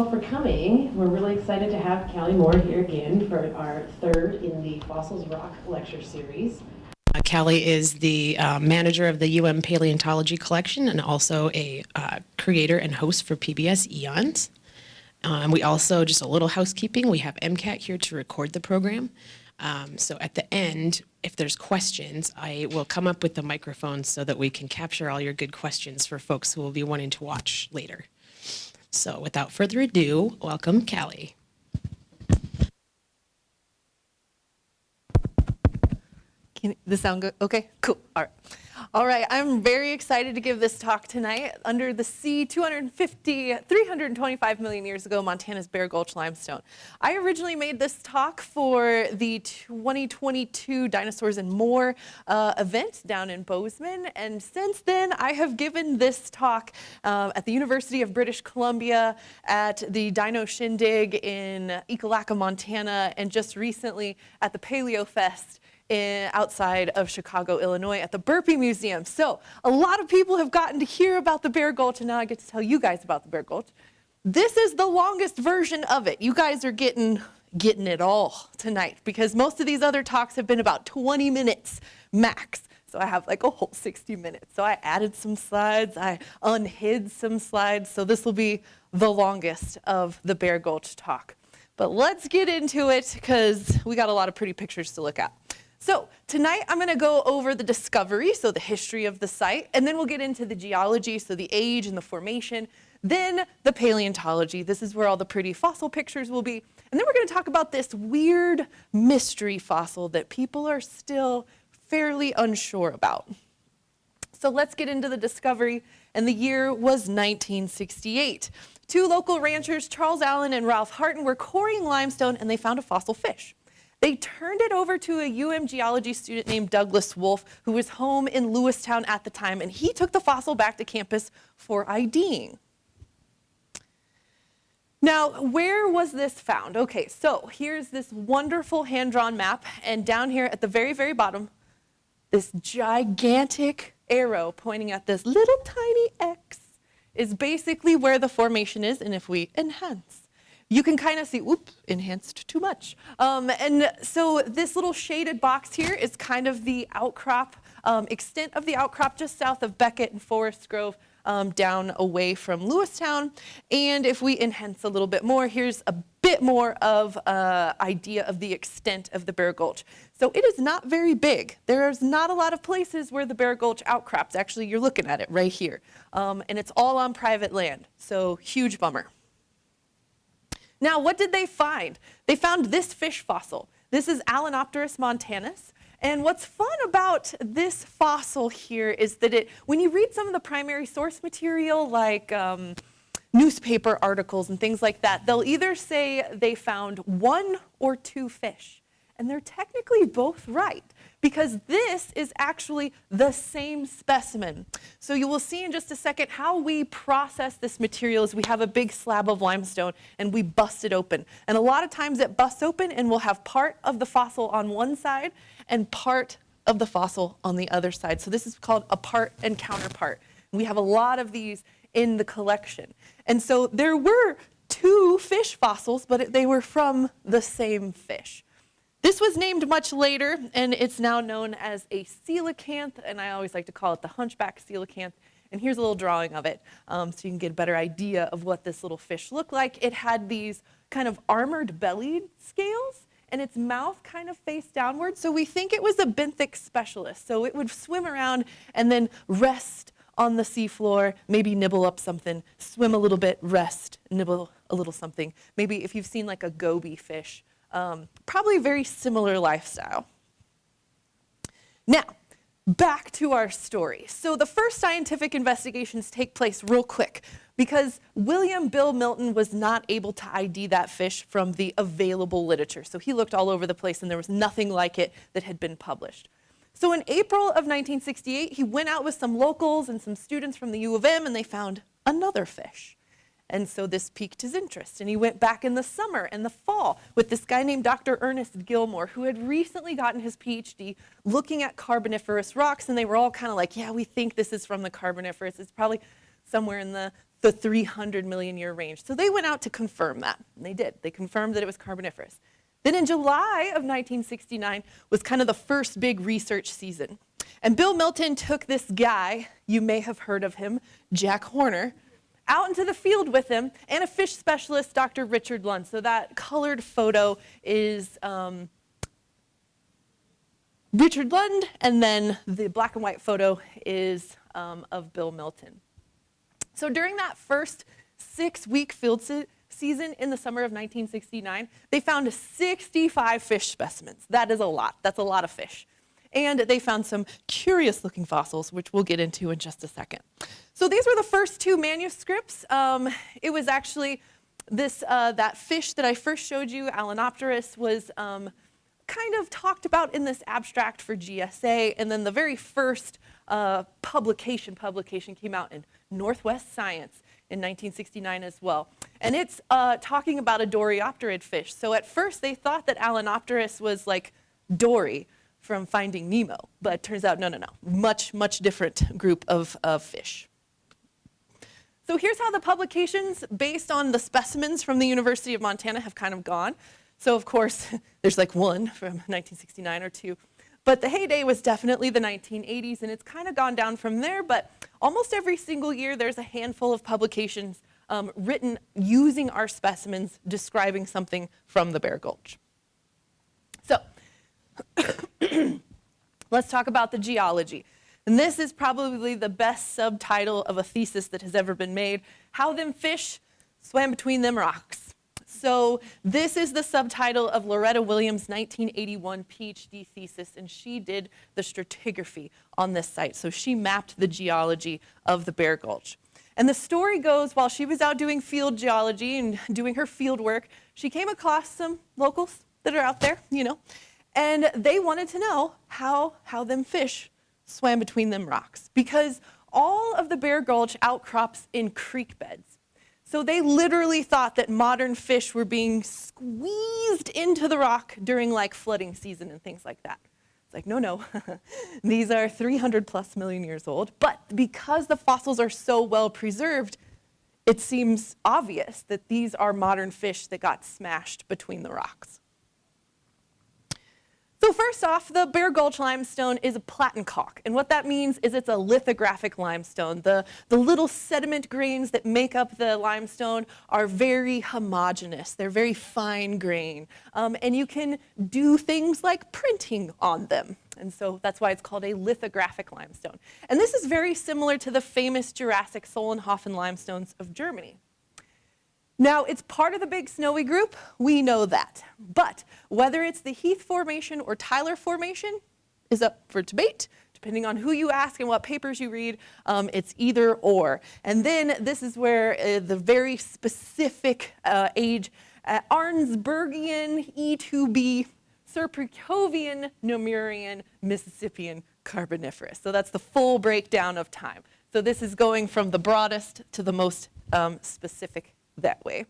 all for coming. We're really excited to have Kallie Moore here again for our third in the Fossils Rock lecture series. Kallie is the manager of the Paleontology collection and also a creator and host for PBS Eons. We also, just a little housekeeping, we have MCAT here to record the program. So at the end, if there's questions, I will come up with the microphone so that we can capture all your good questions for folks who will be wanting to watch later. So without further ado, welcome Kallie. Can this sound good? Okay, cool. All right, I'm very excited to give this talk tonight. Under the sea, 325 million years ago, Montana's Bear Gulch Limestone. I originally made this talk for the 2022 Dinosaurs and More event down in Bozeman, and since then I have given this talk at the University of British Columbia, at the Dino Shindig in Montana, and just recently at the Paleo Fest outside of Chicago, Illinois at the Burpee Museum. So a lot of people have gotten to hear about the Bear Gulch, and now I get to tell you guys about the Bear Gulch. This is the longest version of it. You guys are getting it all tonight because most of these other talks have been about 20 minutes max. So I have like a whole 60 minutes. So I added some slides, I unhid some slides, so this will be the longest of the Bear Gulch talk. But let's get into it because we got a lot of pretty pictures to look at. So tonight I'm going to go over the discovery, so the history of the site, and then we'll get into the geology, so the age and the formation, then the paleontology. This is where all the pretty fossil pictures will be. And then we're going to talk about this weird mystery fossil that people are still fairly unsure about. So let's get into the discovery, and the year was 1968. Two local ranchers, Charles Allen and Ralph Harton, were quarrying limestone, and they found a fossil fish. They turned it over to a geology student named Douglas Wolfe, who was home in Lewistown at the time, and he took the fossil back to campus for IDing. Now, where was this found? Okay, so here's this wonderful hand-drawn map, and down here at the very, very bottom, this gigantic arrow pointing at this little tiny X is basically where the formation is, and if we enhance, you can kind of see, whoops, enhanced too much. And so this little shaded box here is kind of the outcrop, extent of the outcrop just south of Beckett and Forest Grove, down away from Lewistown. And if we enhance a little bit more, here's a bit more of an idea of the extent of the Bear Gulch. So it is not very big. There's not a lot of places where the Bear Gulch outcrops. Actually, you're looking at it right here. And it's all on private land, so huge bummer. Now, what did they find? They found this fish fossil. This is Allenypterous montanus. And what's fun about this fossil here is that when you read some of the primary source material, like newspaper articles and things like that, they'll either say they found one or two fish. And they're technically both right, because this is actually the same specimen. So you will see in just a second how we process this material is we have a big slab of limestone and we bust it open. And a lot of times it busts open and we'll have part of the fossil on one side and part of the fossil on the other side. So this is called a part and counterpart. We have a lot of these in the collection. And so there were two fish fossils, but they were from the same fish. This was named much later, and it's now known as a coelacanth, and I always like to call it the Hunchback coelacanth. And here's a little drawing of it, so you can get a better idea of what this little fish looked like. It had these kind of armored bellied scales, and its mouth kind of faced downward, so we think it was a benthic specialist. So it would swim around and then rest on the seafloor, maybe nibble up something, swim a little bit, rest, nibble a little something. Maybe if you've seen like a goby fish, probably a very similar lifestyle. Now, back to our story. So the first scientific investigations take place real quick because William Bill Milton was not able to ID that fish from the available literature. So he looked all over the place and there was nothing like it that had been published. So in April of 1968, he went out with some locals and some students from the U of M and they found another fish. And so this piqued his interest, and he went back in the summer and the fall with this guy named Dr. Ernest Gilmore, who had recently gotten his PhD looking at Carboniferous rocks, and they were all kind of like, yeah, we think this is from the Carboniferous. It's probably somewhere in the the 300 million year range. So they went out to confirm that, and they did. They confirmed that it was Carboniferous. Then in July of 1969 was kind of the first big research season. And Bill Milton took this guy, you may have heard of him, Jack Horner, out into the field with him, and a fish specialist, Dr. Richard Lund. So that colored photo is Richard Lund, and then the black and white photo is of Bill Milton. So during that first 6-week field season in the summer of 1969, they found 65 fish specimens. That is a lot. That's a lot of fish. And they found some curious looking fossils, which we'll get into in just a second. So these were the first 2 manuscripts. It was actually this that fish that I first showed you, Allenypterous, was kind of talked about in this abstract for GSA, and then the very first publication came out in Northwest Science in 1969 as well. And it's talking about a Doryopterid fish. So at first they thought that Allenypterous was like Dory from Finding Nemo, but it turns out no. Much different group of fish. So here's how the publications based on the specimens from the University of Montana have kind of gone. So of course, there's like one from 1969 or 2. But the heyday was definitely the 1980s, and it's kind of gone down from there. But almost every single year, there's a handful of publications written using our specimens, describing something from the Bear Gulch. So let's talk about the geology. And this is probably the best subtitle of a thesis that has ever been made: How Them Fish Swam Between Them Rocks. So this is the subtitle of Loretta Williams' 1981 PhD thesis, and she did the stratigraphy on this site. So she mapped the geology of the Bear Gulch. And the story goes, while she was out doing field geology and doing her field work, she came across some locals that are out there, and they wanted to know how them fish swam between them rocks, because all of the Bear Gulch outcrops in creek beds. So they literally thought that modern fish were being squeezed into the rock during like flooding season and things like that. It's like, no. These are 300 plus million years old. But because the fossils are so well preserved, it seems obvious that these are modern fish that got smashed between the rocks. So first off, the Bear Gulch limestone is a platenkalk, and what that means is it's a lithographic limestone. The little sediment grains that make up the limestone are very homogeneous. They're very fine grain, and you can do things like printing on them, and so that's why it's called a lithographic limestone. And this is very similar to the famous Jurassic Solnhofen limestones of Germany. Now, it's part of the Big Snowy group, we know that. But whether it's the Heath Formation or Tyler Formation is up for debate. Depending on who you ask and what papers you read, it's either or. And then this is where the very specific age, Arnsbergian, E2B, Serpurcovian, Nomurian, Mississippian, Carboniferous. So that's the full breakdown of time. So this is going from the broadest to the most specific that way.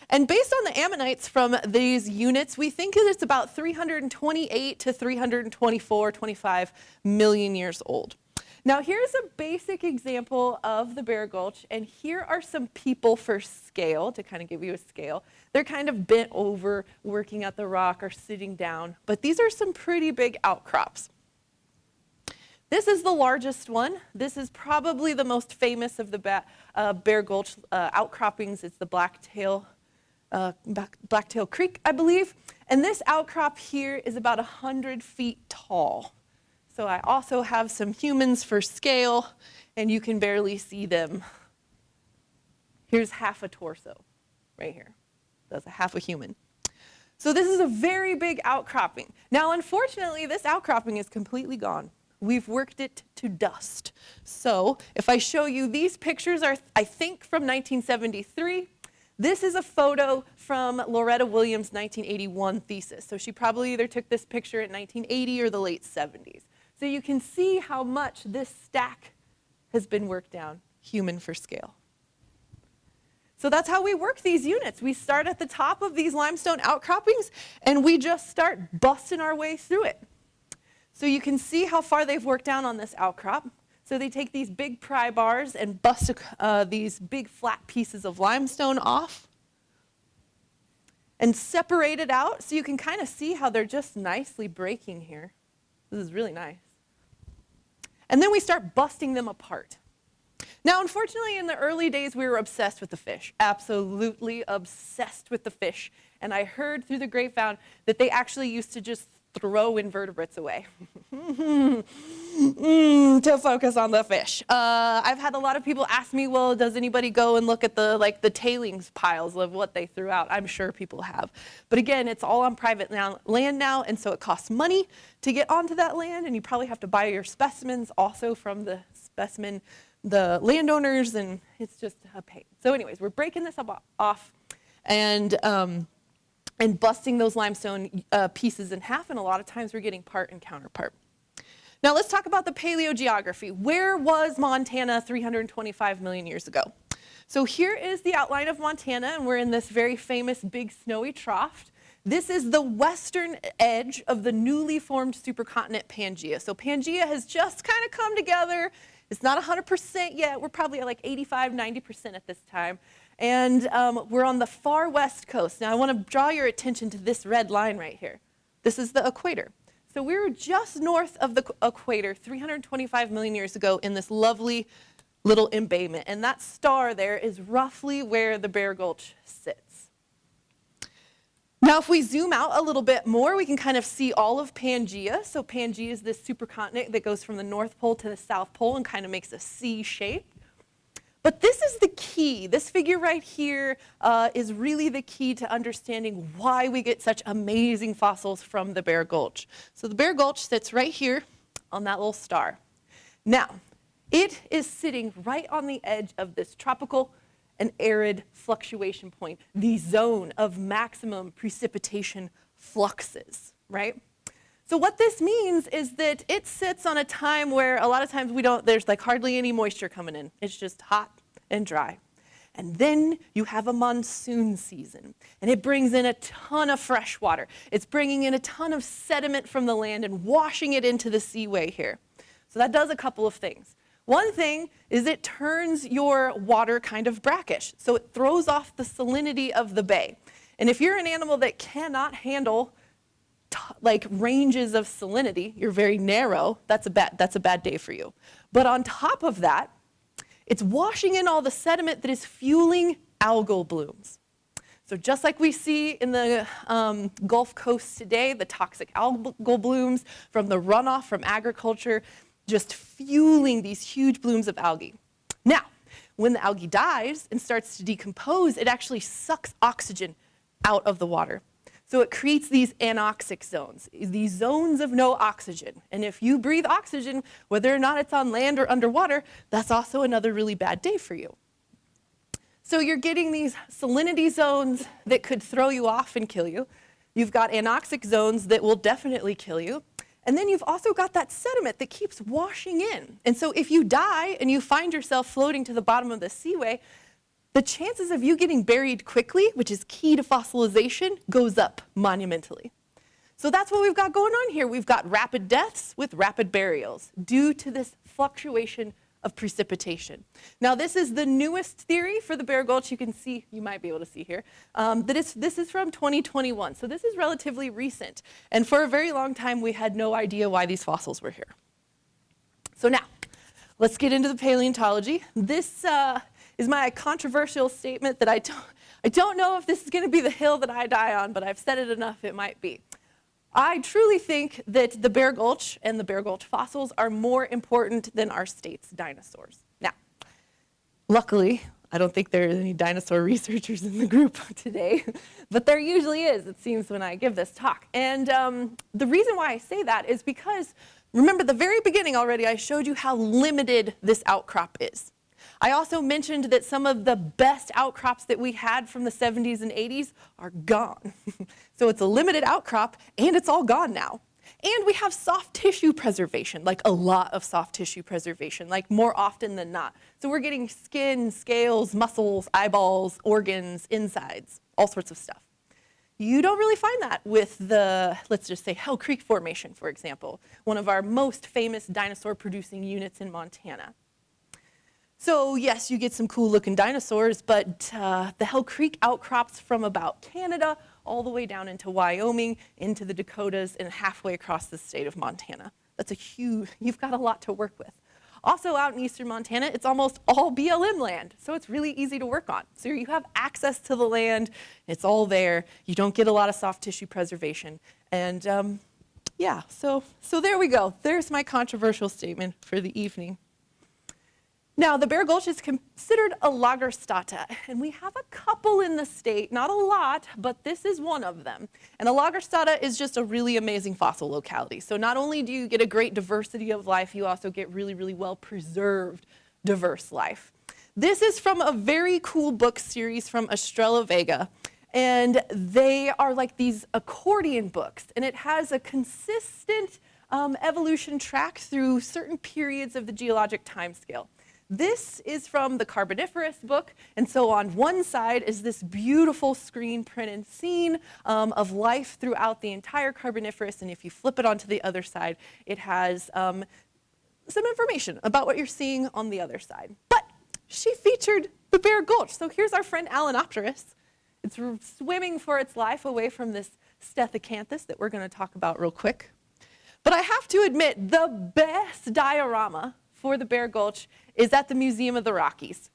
And based on the ammonites from these units, we think that it's about 328 to 324, 25 million years old. Now here's a basic example of the Bear Gulch, and here are some people for scale, to kind of give you a scale. They're kind of bent over, working at the rock or sitting down, but these are some pretty big outcrops. This is the largest one. This is probably the most famous of the Bear Gulch outcroppings. It's the Blacktail Creek, I believe. And this outcrop here is about 100 feet tall. So I also have some humans for scale, and you can barely see them. Here's half a torso right here. That's a half a human. So this is a very big outcropping. Now, unfortunately, this outcropping is completely gone. We've worked it to dust. So if I show you, these pictures are, I think, from 1973. This is a photo from Loretta Williams' 1981 thesis. So she probably either took this picture in 1980 or the late 70s. So you can see how much this stack has been worked down, human for scale. So that's how we work these units. We start at the top of these limestone outcroppings, and we just start busting our way through it. So you can see how far they've worked down on this outcrop. So they take these big pry bars and bust these big flat pieces of limestone off and separate it out so you can kind of see how they're just nicely breaking here. This is really nice. And then we start busting them apart. Now, unfortunately, in the early days, we were obsessed with the fish, absolutely obsessed with the fish. And I heard through the grapevine that they actually used to just throw invertebrates away to focus on the fish. I've had a lot of people ask me, well, does anybody go and look at the tailings piles of what they threw out? I'm sure people have. But again, it's all on private land now, and so it costs money to get onto that land, and you probably have to buy your specimens also from the landowners, and it's just a pain. So anyways, we're breaking this off and busting those limestone pieces in half, and a lot of times we're getting part and counterpart. Now let's talk about the paleogeography. Where was Montana 325 million years ago? So here is the outline of Montana, and we're in this very famous big snowy trough. This is the western edge of the newly formed supercontinent Pangaea. So Pangaea has just kind of come together. It's not 100% yet. We're probably at like 85, 90% at this time. And we're on the far west coast. Now I want to draw your attention to this red line right here. This is the equator. So we were just north of the equator 325 million years ago in this lovely little embayment. And that star there is roughly where the Bear Gulch sits. Now if we zoom out a little bit more, we can kind of see all of Pangaea. So Pangaea is this supercontinent that goes from the North Pole to the South Pole and kind of makes a C shape. But this is the key. This figure right here is really the key to understanding why we get such amazing fossils from the Bear Gulch. So the Bear Gulch sits right here on that little star. Now, it is sitting right on the edge of this tropical and arid fluctuation point, the zone of maximum precipitation fluxes, right? So what this means is that it sits on a time where a lot of times there's like hardly any moisture coming in. It's just hot and dry. And then you have a monsoon season, and it brings in a ton of fresh water. It's bringing in a ton of sediment from the land and washing it into the seaway here. So that does a couple of things. One thing is it turns your water kind of brackish. So it throws off the salinity of the bay. And if you're an animal that cannot handle like ranges of salinity, you're very narrow, that's a bad day for you. But on top of that, it's washing in all the sediment that is fueling algal blooms. So just like we see in the Gulf Coast today, the toxic algal blooms from the runoff from agriculture, just fueling these huge blooms of algae. Now, when the algae dies and starts to decompose, it actually sucks oxygen out of the water. So it creates these anoxic zones, these zones of no oxygen. And if you breathe oxygen, whether or not it's on land or underwater, that's also another really bad day for you. So you're getting these salinity zones that could throw you off and kill you. You've got anoxic zones that will definitely kill you. And then you've also got that sediment that keeps washing in. And so if you die and you find yourself floating to the bottom of the seaway, the chances of you getting buried quickly, which is key to fossilization, goes up monumentally. So that's what we've got going on here. We've got rapid deaths with rapid burials due to this fluctuation of precipitation. Now this is the newest theory for the Bear Gulch. You can see, you might be able to see here, this is from 2021. So this is relatively recent. And for a very long time, we had no idea why these fossils were here. So now, let's get into the paleontology. This is my controversial statement that I don't know if this is going to be the hill that I die on, but I've said it enough, it might be. I truly think that the Bear Gulch and the Bear Gulch fossils are more important than our state's dinosaurs. Now, luckily, I don't think there are any dinosaur researchers in the group today, but there usually is, it seems, when I give this talk. And the reason why I say that is because, remember, the very beginning already, I showed you how limited this outcrop is. I also mentioned that some of the best outcrops that we had from the 70s and 80s are gone. So it's a limited outcrop, and it's all gone now. And we have soft tissue preservation, like a lot of soft tissue preservation, like more often than not. So we're getting skin, scales, muscles, eyeballs, organs, insides, all sorts of stuff. You don't really find that with the, let's just say, Hell Creek Formation, for example, one of our most famous dinosaur-producing units in Montana. So yes, you get some cool-looking dinosaurs, but the Hell Creek outcrops from about Canada all the way down into Wyoming, into the Dakotas, and halfway across the state of Montana. That's a huge, you've got a lot to work with. Also out in eastern Montana, it's almost all BLM land, so it's really easy to work on. So you have access to the land, it's all there, you don't get a lot of soft tissue preservation, and yeah, so there we go. There's my controversial statement for the evening. Now, the Bear Gulch is considered a Lagerstada, and we have a couple in the state, not a lot, but this is one of them. And a Lagerstada is just a really amazing fossil locality. So not only do you get a great diversity of life, you also get really, really well-preserved, diverse life. This is from a very cool book series from Estrella Vega, and they are like these accordion books, and it has a consistent evolution track through certain periods of the geologic timescale. This is from the Carboniferous book, and so on one side is this beautiful screen printed scene of life throughout the entire Carboniferous, and if you flip it onto the other side, it has some information about what you're seeing on the other side. But she featured the Bear Gulch, so here's our friend Allenypterous. It's swimming for its life away from this Stethecanthus that we're going to talk about real quick. But I have to admit, the best diorama for the Bear Gulch is at the Museum of the Rockies.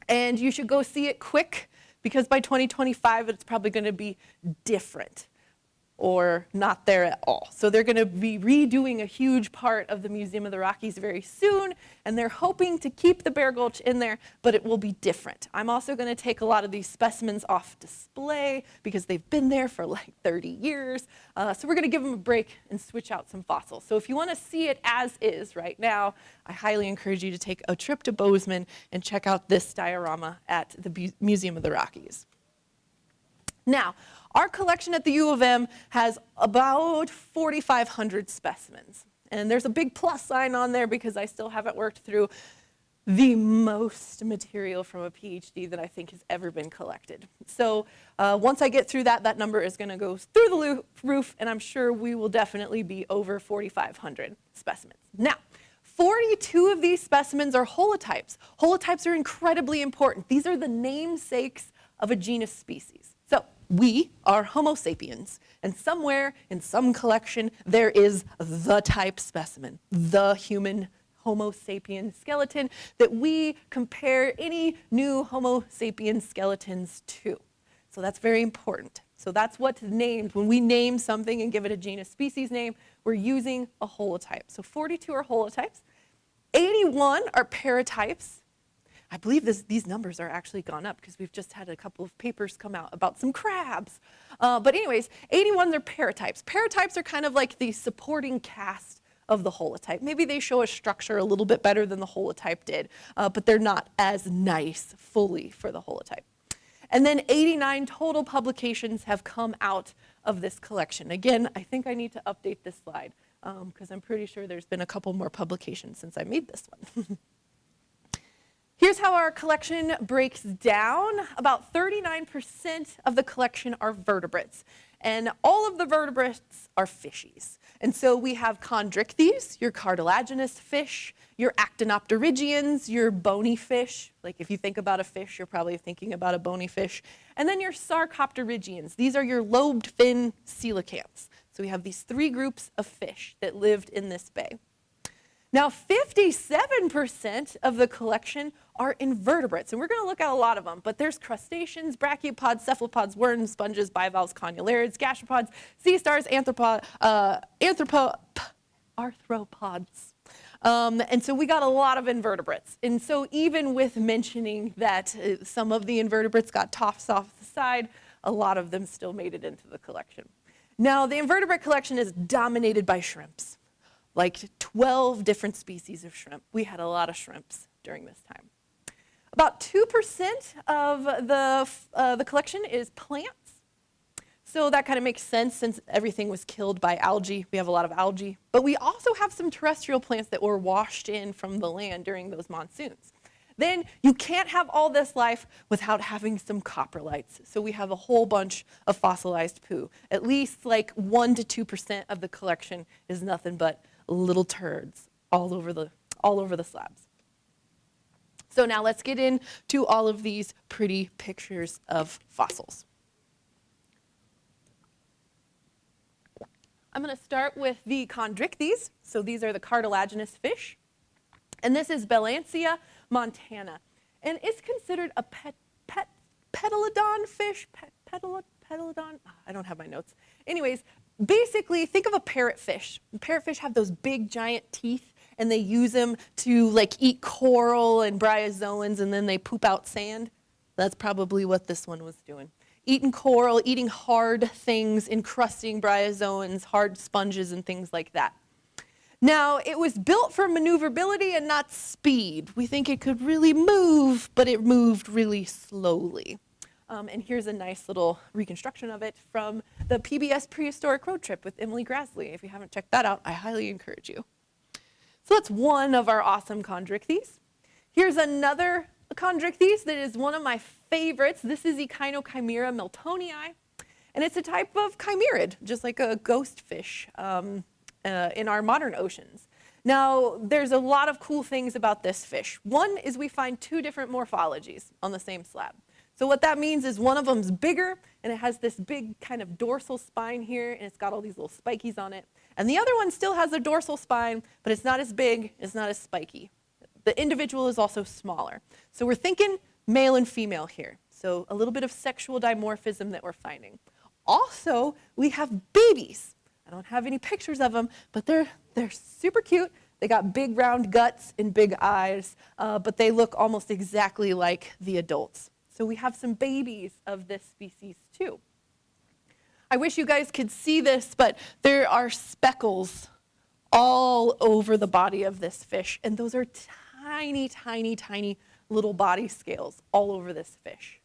And you should go see it quick, because by 2025 it's probably going to be different or not there at all. So they're going to be redoing a huge part of the Museum of the Rockies very soon, and they're hoping to keep the Bear Gulch in there, but it will be different. I'm also going to take a lot of these specimens off display because they've been there for like 30 years. So we're going to give them a break and switch out some fossils. So if you want to see it as is right now, I highly encourage you to take a trip to Bozeman and check out this diorama at the Museum of the Rockies. Now, our collection at the U of M has about 4,500 specimens. And there's a big plus sign on there because I still haven't worked through the most material from a PhD that I think has ever been collected. So once I get through that, that number is going to go through the roof, and I'm sure we will definitely be over 4,500 specimens. Now, 42 of these specimens are holotypes. Holotypes are incredibly important. These are the namesakes of a genus species. So we are Homo sapiens, and somewhere in some collection there is the type specimen, the human Homo sapiens skeleton that we compare any new Homo sapiens skeletons to. So that's very important. So that's what's named. When we name something and give it a genus species name, we're using a holotype. So 42 are holotypes. 81 are paratypes. I believe these numbers are actually gone up because we've just had a couple of papers come out about some crabs. But anyways, 81 are paratypes. Paratypes are kind of like the supporting cast of the holotype. Maybe they show a structure a little bit better than the holotype did, but they're not as nice fully for the holotype. And then 89 total publications have come out of this collection. Again, I think I need to update this slide because I'm pretty sure there's been a couple more publications since I made this one. Here's how our collection breaks down. About 39% of the collection are vertebrates, and all of the vertebrates are fishies. And so we have chondrichthyes, your cartilaginous fish, your actinopterygians, your bony fish. Like if you think about a fish, you're probably thinking about a bony fish. And then your sarcopterygians. These are your lobed fin coelacanths. So we have these three groups of fish that lived in this bay. Now, 57% of the collection are invertebrates, and we're going to look at a lot of them, but there's crustaceans, brachiopods, cephalopods, worms, sponges, bivalves, conularids, gastropods, sea stars, arthropods. And so we got a lot of invertebrates. And so even with mentioning that some of the invertebrates got tossed off the side, a lot of them still made it into the collection. Now, the invertebrate collection is dominated by shrimps. Like 12 different species of shrimp. We had a lot of shrimps during this time. About 2% of the collection is plants. So that kind of makes sense since everything was killed by algae. We have a lot of algae. But we also have some terrestrial plants that were washed in from the land during those monsoons. then you can't have all this life without having some coprolites. So we have a whole bunch of fossilized poo. At least like 1 to 2% of the collection is nothing but little turds all over the slabs. So now let's get into all of these pretty pictures of fossils. I'm going to start with the chondrichthyes. So these are the cartilaginous fish. And this is Allenypterous Montana. And it's considered a petalodon fish. Petalodon? I don't have my notes. Anyways, basically think of a parrotfish. Parrotfish have those big giant teeth, and they use them to like eat coral and bryozoans, and then they poop out sand. That's probably what this one was doing. Eating coral, eating hard things, encrusting bryozoans, hard sponges, and things like that. Now, it was built for maneuverability and not speed. We think it could really move, but it moved really slowly. And here's a nice little reconstruction of it from the PBS Prehistoric Road Trip with Emily Grassley. If you haven't checked that out, I highly encourage you. So that's one of our awesome chondrichthyes. Here's another chondrichthyes that is one of my favorites. This is Echinochimera miltonii, and it's a type of chimerid, just like a ghost fish in our modern oceans. Now, there's a lot of cool things about this fish. One is we find 2 different morphologies on the same slab. So what that means is one of them's bigger, and it has this big kind of dorsal spine here, and it's got all these little spikies on it. And the other one still has a dorsal spine, but it's not as big, it's not as spiky. The individual is also smaller. So we're thinking male and female here. So a little bit of sexual dimorphism that we're finding. Also, we have babies. I don't have any pictures of them, but they're super cute. They got big round guts and big eyes, but they look almost exactly like the adults. So we have some babies of this species too. I wish you guys could see this, but there are speckles all over the body of this fish, and those are tiny, tiny, tiny little body scales all over this fish.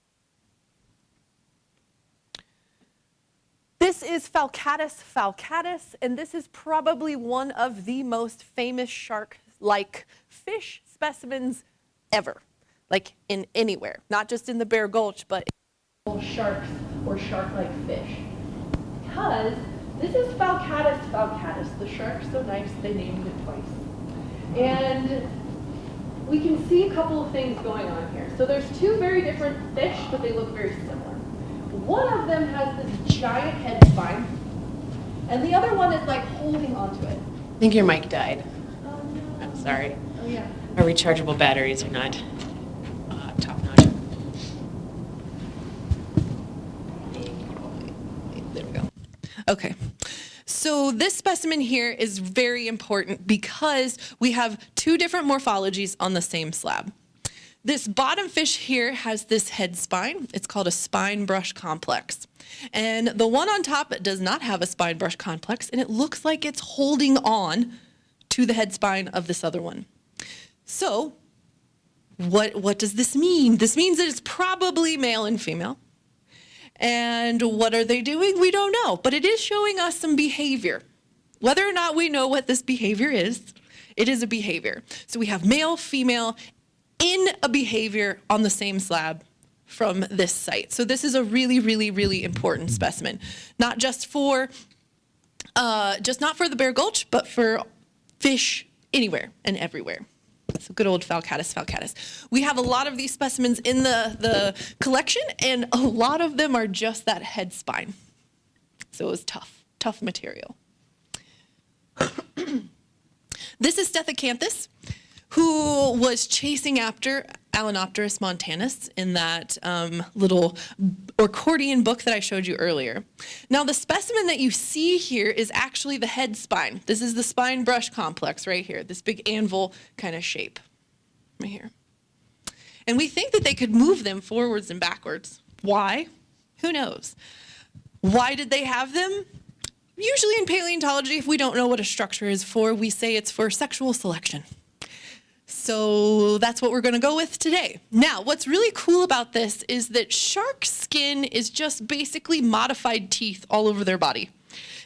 This is falcatus, and this is probably one of the most famous shark-like fish specimens ever, like in anywhere, not just in the Bear Gulch, but in sharks or shark-like fish. Because this is falcatus. The shark's so nice they named it twice. And we can see a couple of things going on here. So there's 2 very different fish, but they look very similar. One of them has this giant head spine, and the other one is like holding onto it. I think your mic died. Oh, no. I'm sorry. Oh, yeah. Our rechargeable batteries are not top notch. There we go. Okay. So this specimen here is very important because we have 2 different morphologies on the same slab. This bottom fish here has this head spine. It's called a spine brush complex. And the one on top does not have a spine brush complex, and it looks like it's holding on to the head spine of this other one. So what does this mean? This means that it's probably male and female. And what are they doing? We don't know, but it is showing us some behavior. Whether or not we know what this behavior is, it is a behavior. So we have male, female, in a behavior on the same slab from this site. So this is a really, really, really important specimen, not just for, not for the Bear Gulch, but for fish anywhere and everywhere. So good old falcatus. We have a lot of these specimens in the collection, and a lot of them are just that head spine. So it was tough material. This is Coelacanths, who was chasing after Allenypterous Montana in that little accordion book that I showed you earlier. Now, the specimen that you see here is actually the head spine. This is the spine brush complex right here, this big anvil kind of shape right here. And we think that they could move them forwards and backwards. Why? Who knows? Why did they have them? Usually in paleontology, if we don't know what a structure is for, we say it's for sexual selection. So that's what we're going to go with today. Now, what's really cool about this is that shark skin is just basically modified teeth all over their body.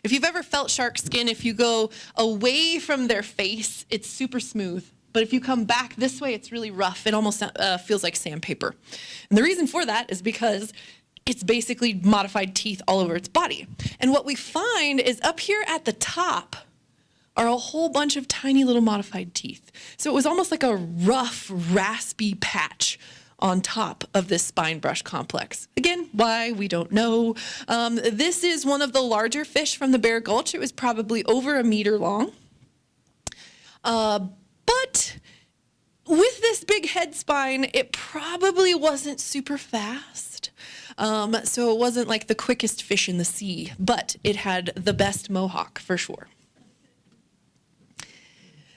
If you've ever felt shark skin, if you go away from their face, it's super smooth. But if you come back this way, it's really rough. It almost feels like sandpaper. And the reason for that is because it's basically modified teeth all over its body. And what we find is up here at the top are a whole bunch of tiny little modified teeth. So it was almost like a rough, raspy patch on top of this spine brush complex. Again, why, we don't know. This is one of the larger fish from the Bear Gulch. It was probably over 1 meter long. But with this big head spine, it probably wasn't super fast. So it wasn't like the quickest fish in the sea, but it had the best mohawk for sure.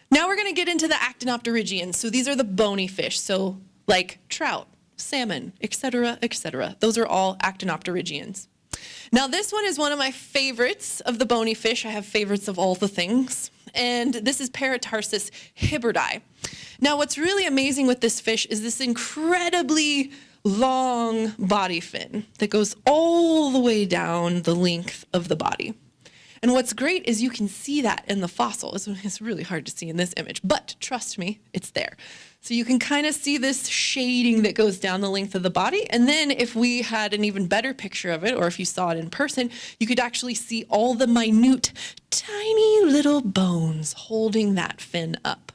Now we're going to get into the actinopterygians. So these are the bony fish. So like trout, salmon, etc., etc. Those are all actinopterygians. Now this one is one of my favorites of the bony fish. I have favorites of all the things. And this is paratarsus hibberdi. Now what's really amazing with this fish is this incredibly long body fin that goes all the way down the length of the body. And what's great is you can see that in the fossil. It's really hard to see in this image, but trust me, it's there. So you can kind of see this shading that goes down the length of the body. And then if we had an even better picture of it, or if you saw it in person, you could actually see all the minute, tiny little bones holding that fin up.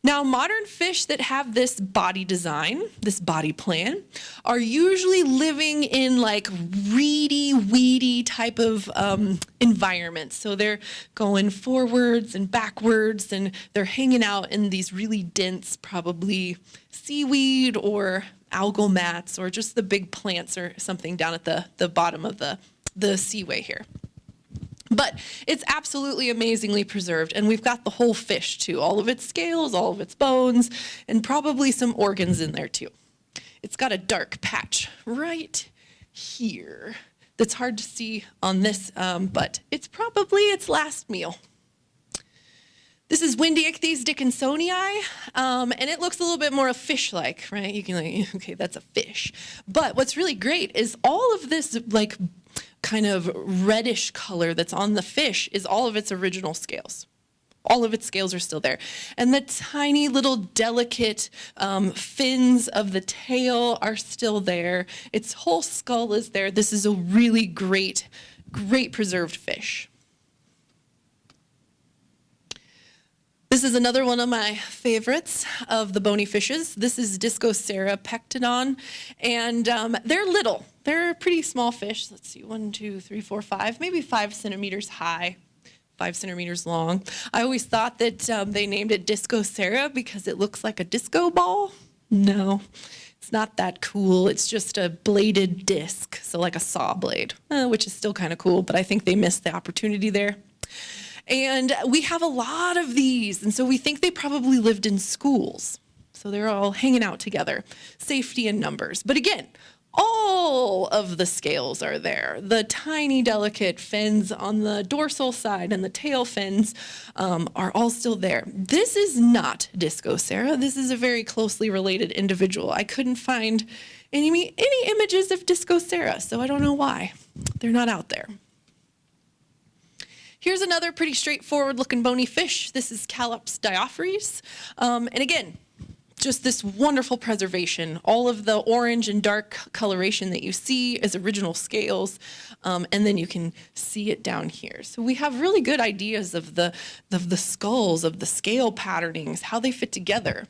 Now, modern fish that have this body design, this body plan, are usually living in like reedy, weedy type of environments. So they're going forwards and backwards, and they're hanging out in these really dense, probably seaweed or algal mats, or just the big plants or something down at the bottom of the seaway here. But it's absolutely amazingly preserved, and we've got the whole fish too, all of its scales, all of its bones, and probably some organs in there too. It's got a dark patch right here that's hard to see on this, but it's probably its last meal. This is Windiichthys dickinsonii, and it looks a little bit more fish-like, right? You can like, okay, that's a fish. But what's really great is all of this like kind of reddish color that's on the fish is all of its original scales. All of its scales are still there. And the tiny little delicate fins of the tail are still there. Its whole skull is there. This is a really great, great preserved fish. This is another one of my favorites of the bony fishes. This is DiscoSarah pectodon, and they're little. They're a pretty small fish. Let's see, 1, 2, 3, 4, 5, maybe 5 centimeters high, 5 centimeters long. I always thought that they named it DiscoSarah because it looks like a disco ball. No, it's not that cool. It's just a bladed disc, so like a saw blade, which is still kind of cool, but I think they missed the opportunity there. And we have a lot of these, and so we think they probably lived in schools. So they're all hanging out together, safety in numbers. But again, all of the scales are there. The tiny, delicate fins on the dorsal side and the tail fins are all still there. This is not DiscoSarah. This is a very closely related individual. I couldn't find any images of DiscoSarah, so I don't know why. They're not out there. Here's another pretty straightforward looking bony fish. This is Calypsdiaphores. And again, just this wonderful preservation. All of the orange and dark coloration that you see is original scales. And then you can see it down here. So we have really good ideas of the skulls, of the scale patternings, how they fit together.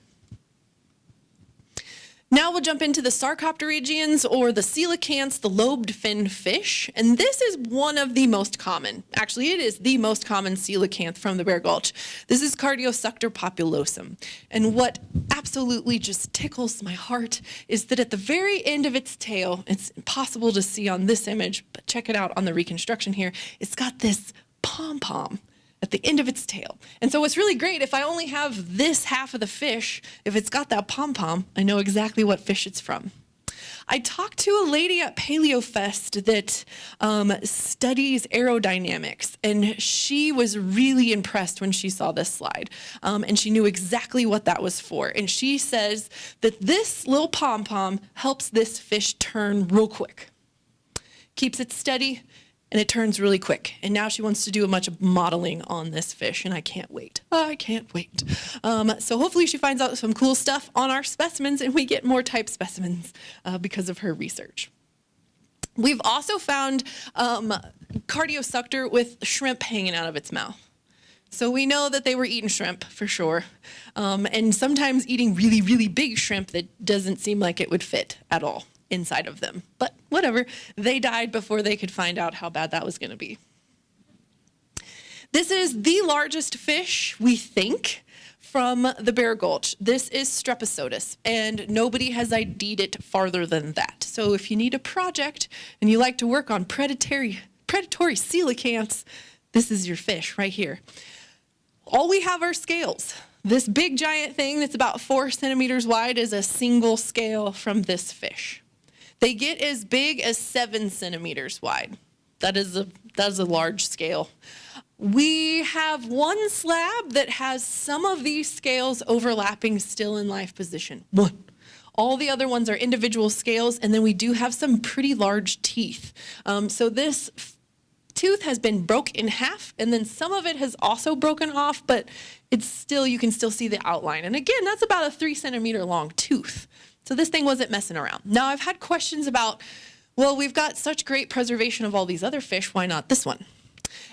Now we'll jump into the sarcopterygians, or the coelacanths, the lobed fin fish. And this is one of the most common. Actually, it is the most common coelacanth from the Bear Gulch. This is Cardiosuctor populosum. And what absolutely just tickles my heart is that at the very end of its tail, it's impossible to see on this image, but check it out on the reconstruction here, it's got this pom-pom at the end of its tail. And so what's really great, if I only have this half of the fish, if it's got that pom-pom, I know exactly what fish it's from. I talked to a lady at PaleoFest that studies aerodynamics, and she was really impressed when she saw this slide, and she knew exactly what that was for. And she says that this little pom-pom helps this fish turn real quick. Keeps it steady, And it turns really quick. And now she wants to do a bunch of modeling on this fish, and I can't wait. I can't wait. So hopefully she finds out some cool stuff on our specimens, and we get more type specimens because of her research. We've also found Cardiosuctor with shrimp hanging out of its mouth. So we know that they were eating shrimp for sure, and sometimes eating really, really big shrimp that doesn't seem like it would fit at all inside of them. But whatever, they died before they could find out how bad that was going to be. This is the largest fish, we think, from the Bear Gulch. This is Strepisotus, and nobody has ID'd it farther than that. So if you need a project and you like to work on predatory coelacanths, this is your fish right here. All we have are scales. This big giant thing that's about 4 centimeters wide is a single scale from this fish. They get as big as 7 centimeters wide. That is a large scale. We have one slab that has some of these scales overlapping still in life position. One. All the other ones are individual scales, and then we do have some pretty large teeth. So this tooth has been broke in half, and then some of it has also broken off, but it's still, you can still see the outline. And again, that's about a 3 centimeter long tooth. So this thing wasn't messing around. Now I've had questions about, well, we've got such great preservation of all these other fish, why not this one?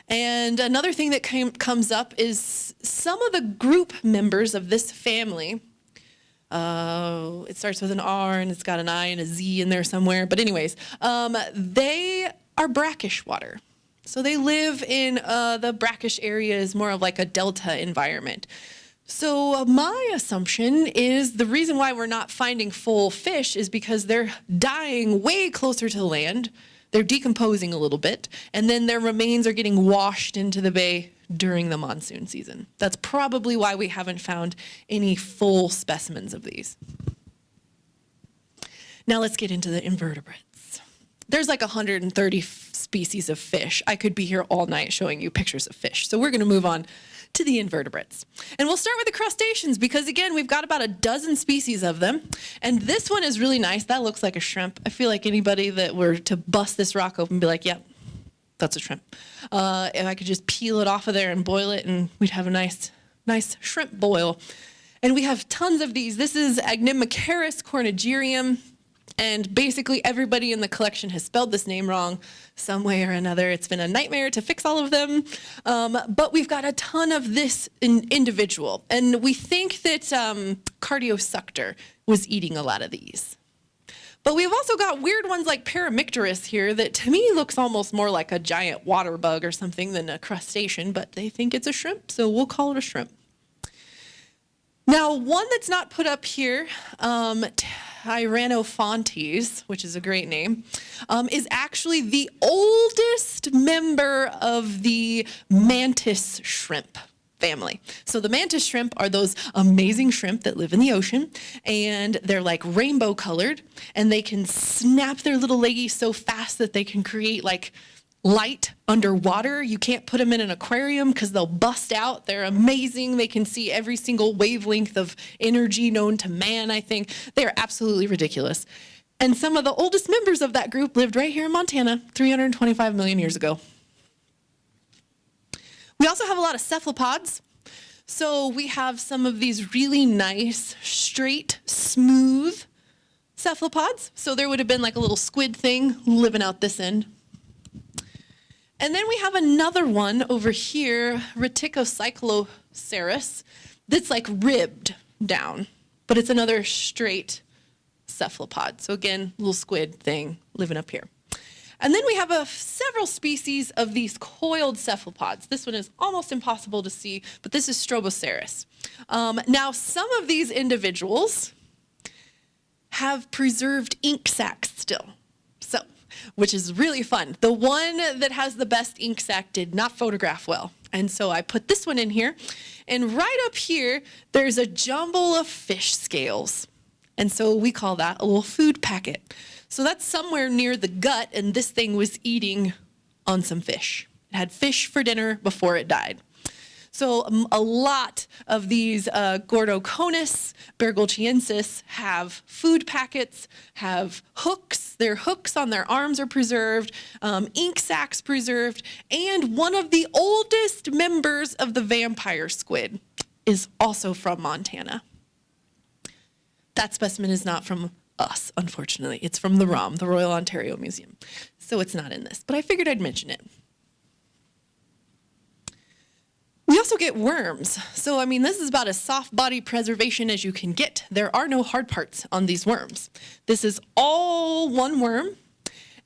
And another thing that comes up is some of the group members of this family, it starts with an R and it's got an I and a Z in there somewhere, but anyways, they are brackish water. So they live in the brackish areas, more of like a delta environment. So my assumption is the reason why we're not finding full fish is because they're dying way closer to the land. They're decomposing a little bit, and then their remains are getting washed into the bay during the monsoon season. That's probably why we haven't found any full specimens of these. Now let's get into the invertebrates. There's like 130 species of fish. I could be here all night showing you pictures of fish. So we're going to move on to the invertebrates. And we'll start with the crustaceans because, again, we've got about a dozen species of them. And this one is really nice. That looks like a shrimp. I feel like anybody that were to bust this rock open and be like, yep, that's a shrimp. If I could just peel it off of there and boil it, and we'd have a nice shrimp boil. And we have tons of these. This is Allenypterous cornigerium. And basically everybody in the collection has spelled this name wrong some way or another. It's been a nightmare to fix all of them. But we've got a ton of this individual. And we think that Cardiosuctor was eating a lot of these. But we've also got weird ones like Paramicterus here that to me looks almost more like a giant water bug or something than a crustacean, but they think it's a shrimp, so we'll call it a shrimp. Now, one that's not put up here, Tyrannophontes, which is a great name, is actually the oldest member of the mantis shrimp family. So the mantis shrimp are those amazing shrimp that live in the ocean, and they're like rainbow colored, and they can snap their little leggies so fast that they can create like light underwater. You can't put them in an aquarium because they'll bust out. They're amazing. They can see every single wavelength of energy known to man, I think. They're absolutely ridiculous. And some of the oldest members of that group lived right here in Montana 325 million years ago. We also have a lot of cephalopods. So we have some of these really nice, straight, smooth cephalopods. So there would have been like a little squid thing living out this end. And then we have another one over here, Reticocyclocerus, that's like ribbed down, but it's another straight cephalopod. So again, little squid thing living up here. And then we have several species of these coiled cephalopods. This one is almost impossible to see, but this is Strobocerus. Now, some of these individuals have preserved ink sacs still. Which is really fun. The one that has the best ink sac did not photograph well. And so I put this one in here. And right up here, there's a jumble of fish scales. And so we call that a little food packet. So that's somewhere near the gut, and this thing was eating on some fish. It had fish for dinner before it died. So a lot of these Gordoconus, Bear Gulchiensis have food packets, have hooks. Their hooks on their arms are preserved, ink sacs preserved, and one of the oldest members of the vampire squid is also from Montana. That specimen is not from us, unfortunately. It's from the ROM, the Royal Ontario Museum. So it's not in this, but I figured I'd mention it. We also get worms. So, I mean, this is about as soft body preservation as you can get. There are no hard parts on these worms. This is all one worm.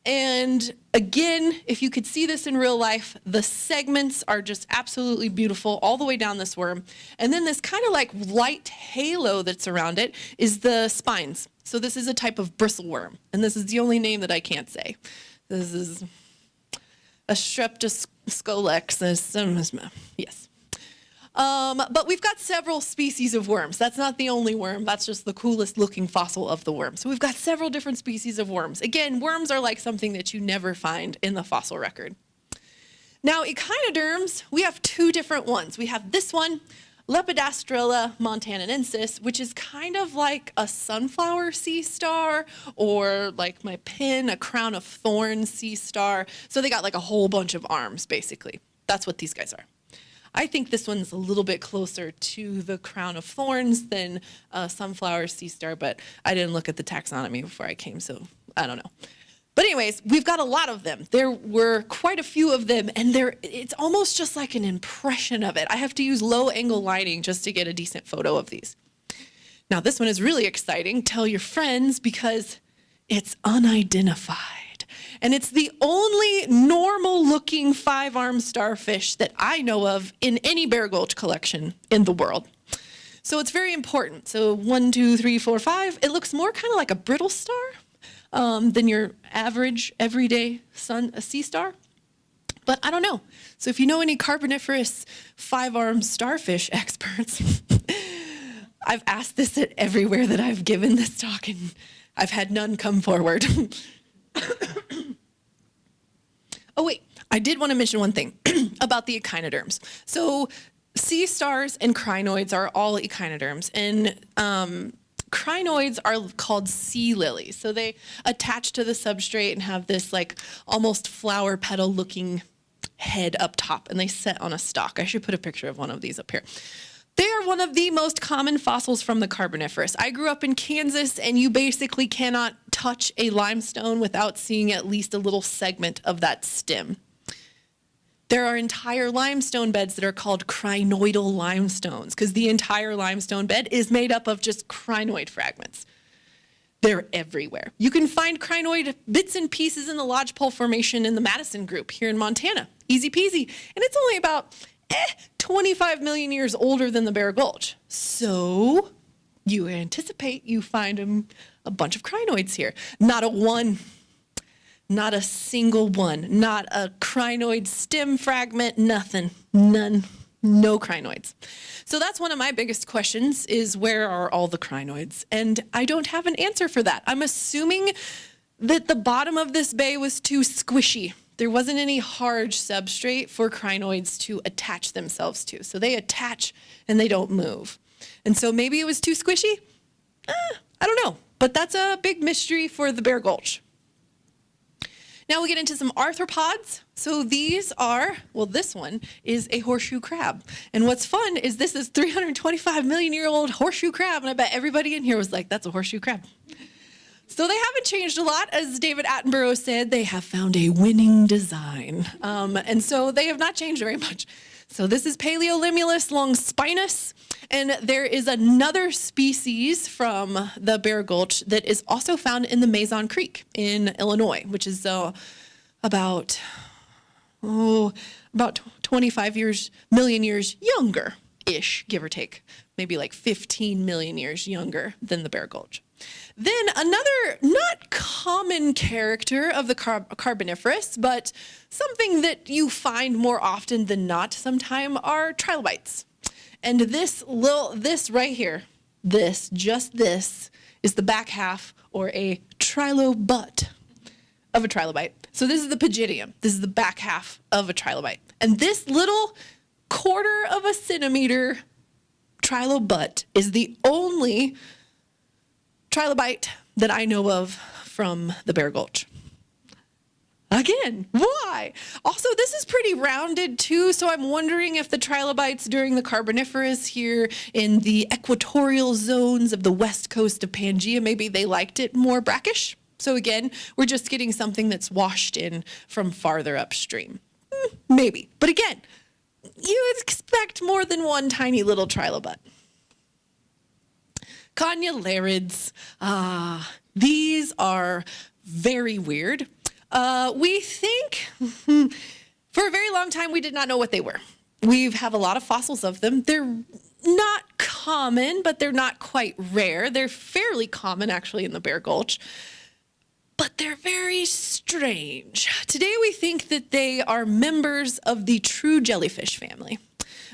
And again, if you could see this in real life, the segments are just absolutely beautiful all the way down this worm. And then this kind of like light halo that's around it is the spines. So this is a type of bristleworm. And this is the only name that I can't say. This is a Streptoscolex. Yes. But we've got several species of worms. That's not the only worm. That's just the coolest looking fossil of the worm. So we've got several different species of worms. Again, worms are like something that you never find in the fossil record. Now, echinoderms, we have two different ones. We have this one, Lepidastrella montanensis, which is kind of like a sunflower sea star, or like my pin, a crown of thorns sea star. So they got like a whole bunch of arms, basically. That's what these guys are. I think this one's a little bit closer to the crown of thorns than a sunflower sea star, but I didn't look at the taxonomy before I came, so I don't know. But anyways, we've got a lot of them. There were quite a few of them, and it's almost just like an impression of it. I have to use low angle lighting just to get a decent photo of these. Now this one is really exciting. Tell your friends, because it's unidentified. And it's the only normal looking 5-armed starfish that I know of in any Bear Gulch collection in the world. So it's very important. So 1, 2, 3, 4, 5. It looks more kind of like a brittle star than your average everyday sea star. But I don't know. So if you know any Carboniferous 5-armed starfish experts, I've asked this at everywhere that I've given this talk, and I've had none come forward. Oh wait, I did want to mention one thing about the echinoderms. So sea stars and crinoids are all echinoderms, and crinoids are called sea lilies. So they attach to the substrate and have this like almost flower petal looking head up top, and they set on a stalk. I should put a picture of one of these up here. They are one of the most common fossils from the Carboniferous. I grew up in Kansas, and you basically cannot touch a limestone without seeing at least a little segment of that stem. There are entire limestone beds that are called crinoidal limestones, because the entire limestone bed is made up of just crinoid fragments. They're everywhere. You can find crinoid bits and pieces in the Lodgepole Formation in the Madison Group here in Montana. Easy peasy. And it's only about 25 million years older than the Bear Gulch. So you anticipate you find a bunch of crinoids here. Not a one, not a single one, not a crinoid stem fragment, nothing, none, no crinoids. So that's one of my biggest questions, is where are all the crinoids? And I don't have an answer for that. I'm assuming that the bottom of this bay was too squishy. There wasn't any hard substrate for crinoids to attach themselves to. So they attach and they don't move. And so maybe it was too squishy? I don't know. But that's a big mystery for the Bear Gulch. Now we get into some arthropods. So these are, well, this one is a horseshoe crab. And what's fun is this is 325 million year old horseshoe crab. And I bet everybody in here was like, that's a horseshoe crab. So they haven't changed a lot. As David Attenborough said, they have found a winning design. And so they have not changed very much. So this is Paleolimulus longspinus. And there is another species from the Bear Gulch that is also found in the Mazon Creek in Illinois, which is about 25 million years younger-ish, give or take. Maybe like 15 million years younger than the Bear Gulch. Then another not common character of the Carboniferous, but something that you find more often than not sometime, are trilobites. And this right here, this is the back half, or a trilobut of a trilobite. So this is the pygidium. This is the back half of a trilobite. And this little quarter of a centimeter trilobite is the only trilobite that I know of from the Bear Gulch. Again, why? Also, this is pretty rounded too, so I'm wondering if the trilobites during the Carboniferous here in the equatorial zones of the west coast of Pangaea, maybe they liked it more brackish. So again, we're just getting something that's washed in from farther upstream. Maybe. But again, you would expect more than one tiny little trilobite. Conularids. These are very weird. We think for a very long time we did not know what they were. We have a lot of fossils of them. They're not common, but they're not quite rare. They're fairly common actually in the Bear Gulch, but they're very strange. Today we think that they are members of the true jellyfish family,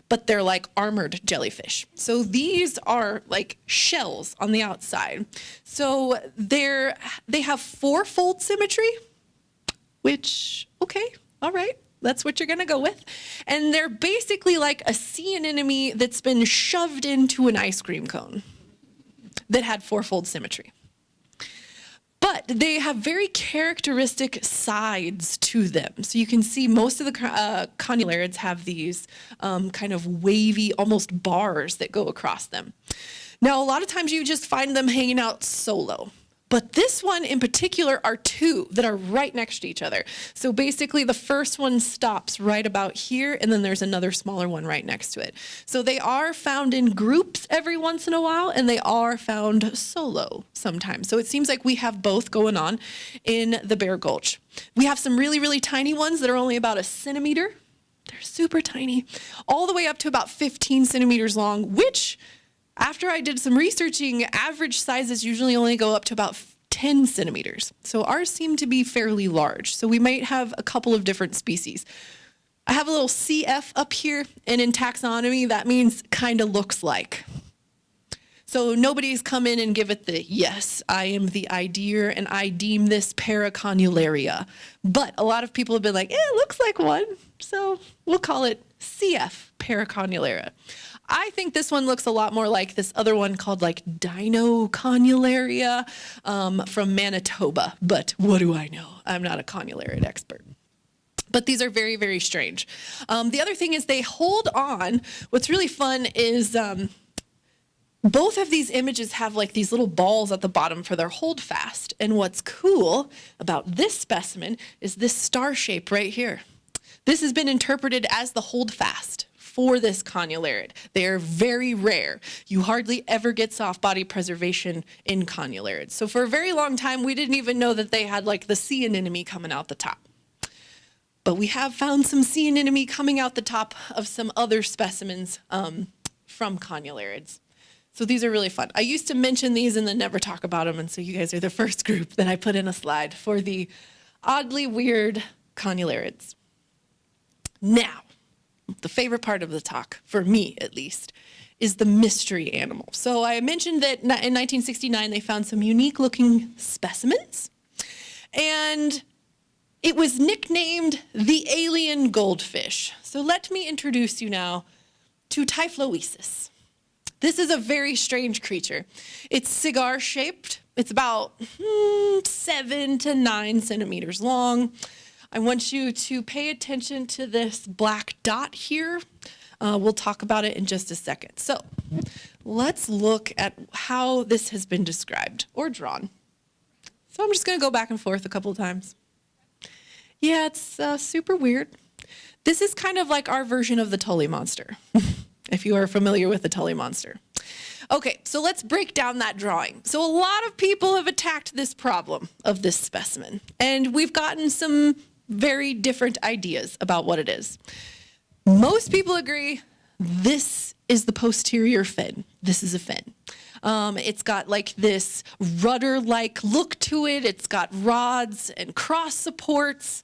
but they're like armored jellyfish. So these are like shells on the outside. So they have four-fold symmetry, which, okay, all right, that's what you're gonna go with. And they're basically like a sea anemone that's been shoved into an ice cream cone that had four-fold symmetry. But they have very characteristic sides to them. So you can see most of the conularids have these kind of wavy, almost bars that go across them. Now, a lot of times you just find them hanging out solo. But this one in particular are two that are right next to each other. So basically the first one stops right about here, and then there's another smaller one right next to it. So they are found in groups every once in a while, and they are found solo sometimes. So it seems like we have both going on in the Bear Gulch. We have some really, really tiny ones that are only about a centimeter. They're super tiny, all the way up to about 15 centimeters long, which after I did some researching, average sizes usually only go up to about 10 centimeters. So ours seem to be fairly large. So we might have a couple of different species. I have a little CF up here, and in taxonomy, that means kind of looks like. So nobody's come in and give it the, yes, I am the idea and I deem this paraconularia. But a lot of people have been like, it looks like one. So we'll call it CF paraconularia. I think this one looks a lot more like this other one called like Dinoconularia from Manitoba. But what do I know? I'm not a conularid expert. But these are very, very strange. The other thing is they hold on. What's really fun is both of these images have like these little balls at the bottom for their hold fast. And what's cool about this specimen is this star shape right here. This has been interpreted as the hold fast for this conularid. They are very rare. You hardly ever get soft body preservation in conularids. So for a very long time, we didn't even know that they had like the sea anemone coming out the top. But we have found some sea anemone coming out the top of some other specimens from conularids. So these are really fun. I used to mention these and then never talk about them, and so you guys are the first group that I put in a slide for the oddly weird conularids. Now, the favorite part of the talk, for me at least, is the mystery animal. So I mentioned that in 1969 they found some unique looking specimens, and it was nicknamed the alien goldfish. So let me introduce you now to Typhloesus. This is a very strange creature. It's cigar-shaped. It's about 7 to 9 centimeters long. I want you to pay attention to this black dot here. We'll talk about it in just a second. So let's look at how this has been described or drawn. So I'm just going to go back and forth a couple of times. Yeah, it's super weird. This is kind of like our version of the Tully monster, if you are familiar with the Tully monster. Okay, so let's break down that drawing. So a lot of people have attacked this problem of this specimen, and we've gotten some very different ideas about what it is. Most people agree this is the posterior fin. This is a fin. It's got like this rudder-like look to it. It's got rods and cross supports.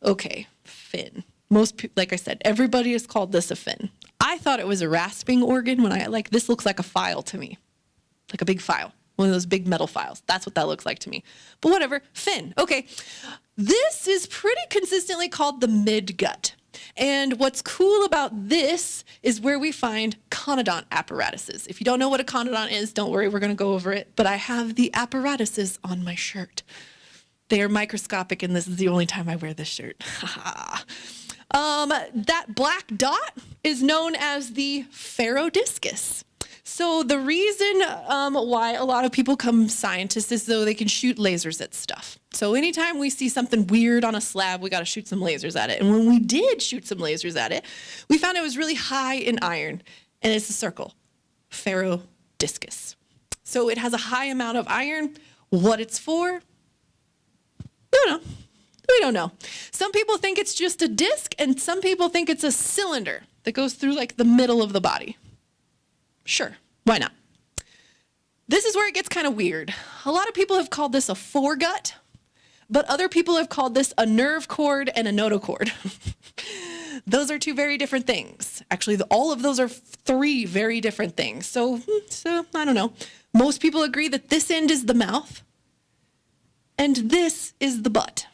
Okay, fin. Most people, like I said, everybody has called this a fin. I thought it was a rasping organ when this looks like a file to me, like a big file, one of those big metal files. That's what that looks like to me. But whatever, fin. Okay, this is pretty consistently called the midgut. And what's cool about this is where we find conodont apparatuses. If you don't know what a conodont is, don't worry, we're going to go over it. But I have the apparatuses on my shirt. They are microscopic, and this is the only time I wear this shirt. That black dot is known as the ferrodiscus. So the reason why a lot of people become scientists is so they can shoot lasers at stuff. So anytime we see something weird on a slab, we got to shoot some lasers at it. And when we did shoot some lasers at it, we found it was really high in iron, and it's a circle, ferrodiscus. So it has a high amount of iron. What it's for? I don't know. We don't know. Some people think it's just a disc, and some people think it's a cylinder that goes through like the middle of the body. Sure, why not? This is where it gets kind of weird. A lot of people have called this a foregut, but other people have called this a nerve cord and a notochord. Those are two very different things. Actually, all of those are three very different things. So I don't know. Most people agree that this end is the mouth, and this is the butt.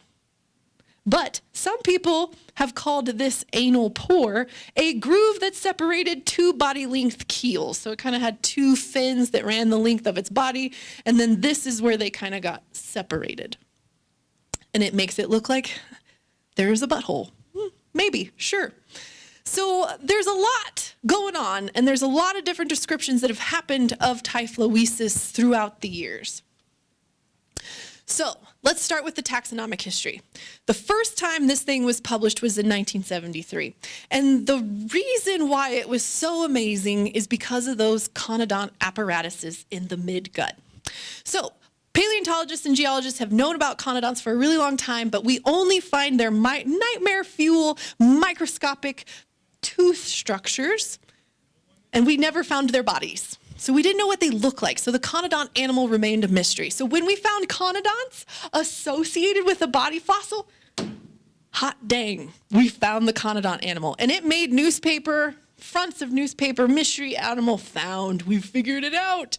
But some people have called this anal pore a groove that separated two body-length keels. So it kind of had two fins that ran the length of its body, and then this is where they kind of got separated. And it makes it look like there's a butthole. Maybe, sure. So there's a lot going on, and there's a lot of different descriptions that have happened of Typhloesus throughout the years. So let's start with the taxonomic history. The first time this thing was published was in 1973. And the reason why it was so amazing is because of those conodont apparatuses in the midgut. So paleontologists and geologists have known about conodonts for a really long time, but we only find their nightmare fuel microscopic tooth structures, and we never found their bodies. So we didn't know what they look like. So the conodont animal remained a mystery. So when we found conodonts associated with a body fossil, hot dang, we found the conodont animal. And it made newspaper, fronts of newspaper, mystery animal found. We figured it out.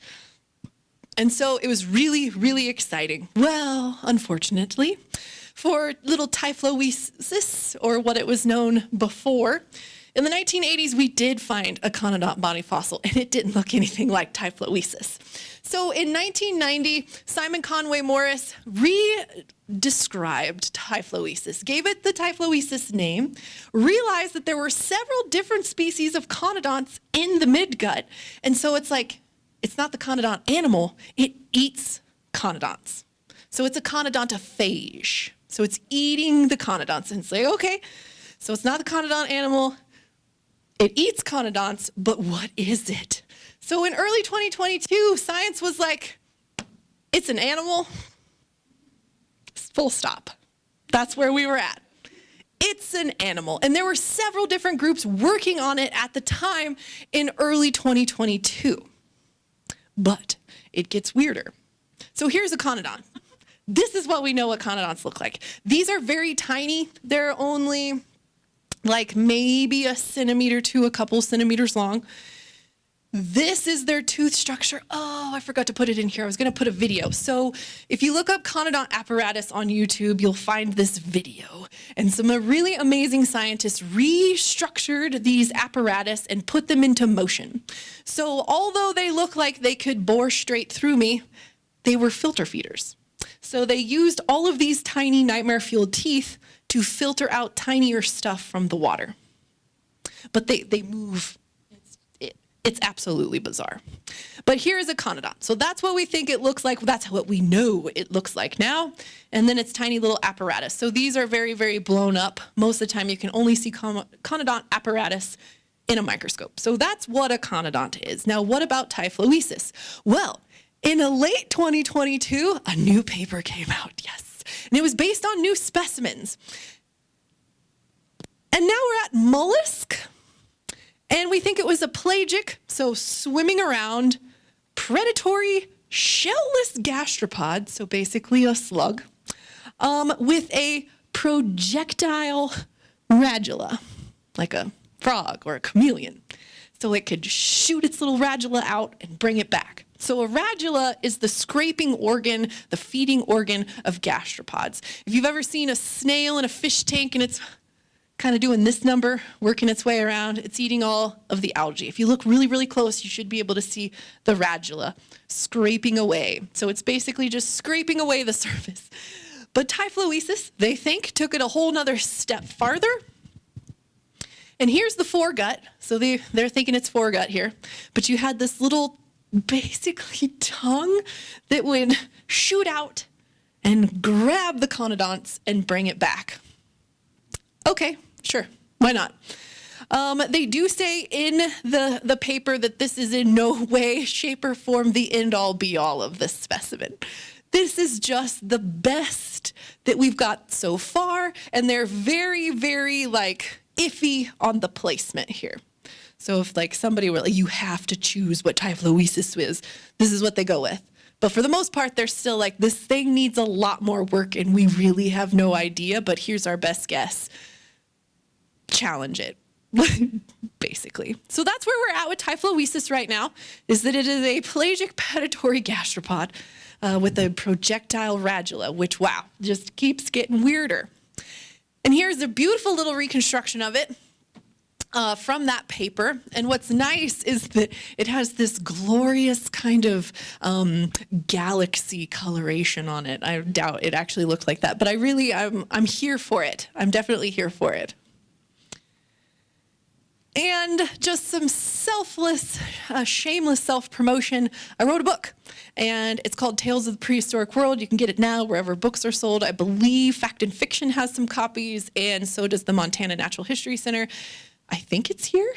And so it was really, really exciting. Well, unfortunately, for little Typhloesus, or what it was known before, in the 1980s, we did find a conodont body fossil, and it didn't look anything like Typhloesus. So in 1990, Simon Conway Morris re-described Typhloesus, gave it the Typhloesus name, realized that there were several different species of conodonts in the midgut, and so it's like, it's not the conodont animal, it eats conodonts. So it's a conodontophage. So it's eating the conodonts, and it's like, okay, so it's not the conodont animal, it eats conodonts, but what is it? So in early 2022, science was like, it's an animal, full stop. That's where we were at. It's an animal. And there were several different groups working on it at the time in early 2022. But it gets weirder. So here's a conodont. This is what we know what conodonts look like. These are very tiny. They're only like maybe a centimeter to a couple centimeters long. This is their tooth structure. Oh, I forgot to put it in here. I was going to put a video. So if you look up conodont apparatus on YouTube, you'll find this video. And some really amazing scientists restructured these apparatus and put them into motion. So although they look like they could bore straight through me, they were filter feeders. So they used all of these tiny nightmare-fueled teeth to filter out tinier stuff from the water. But they move. It's absolutely bizarre. But here's a conodont. So that's what we think it looks like. That's what we know it looks like now. And then it's tiny little apparatus. So these are very, very blown up. Most of the time you can only see conodont apparatus in a microscope. So that's what a conodont is. Now, what about Typhloesus? Well, in a late 2022, a new paper came out, yes. And it was based on new specimens. And now we're at mollusk. And we think it was a pelagic, so swimming around, predatory, shellless gastropod, so basically a slug, with a projectile radula, like a frog or a chameleon. So it could shoot its little radula out and bring it back. So a radula is the scraping organ, the feeding organ of gastropods. If you've ever seen a snail in a fish tank and it's kind of doing this number, working its way around. It's eating all of the algae. If you look really, really close, you should be able to see the radula scraping away. So it's basically just scraping away the surface. But Typhloesus, they think, took it a whole nother step farther. And here's the foregut. So they're thinking it's foregut here. But you had this little, basically, tongue that would shoot out and grab the conodonts and bring it back. Okay, sure, why not? They do say in the paper that this is in no way, shape, or form the end-all, be-all of this specimen. This is just the best that we've got so far, and they're very, very, iffy on the placement here. So if, somebody were like, you have to choose what Typhloesus is, this is what they go with. But for the most part, they're still like, this thing needs a lot more work, and we really have no idea, but here's our best guess. Challenge it, basically. So that's where we're at with Typhloesus right now, is that it is a pelagic predatory gastropod with a projectile radula, which, wow, just keeps getting weirder. And here's a beautiful little reconstruction of it from that paper. And what's nice is that it has this glorious kind of galaxy coloration on it. I doubt it actually looked like that, but I'm here for it. I'm definitely here for it. And just some selfless, shameless self-promotion. I wrote a book, and it's called Tales of the Prehistoric World. You can get it now wherever books are sold. I believe Fact and Fiction has some copies, and so does the Montana Natural History Center. I think it's here,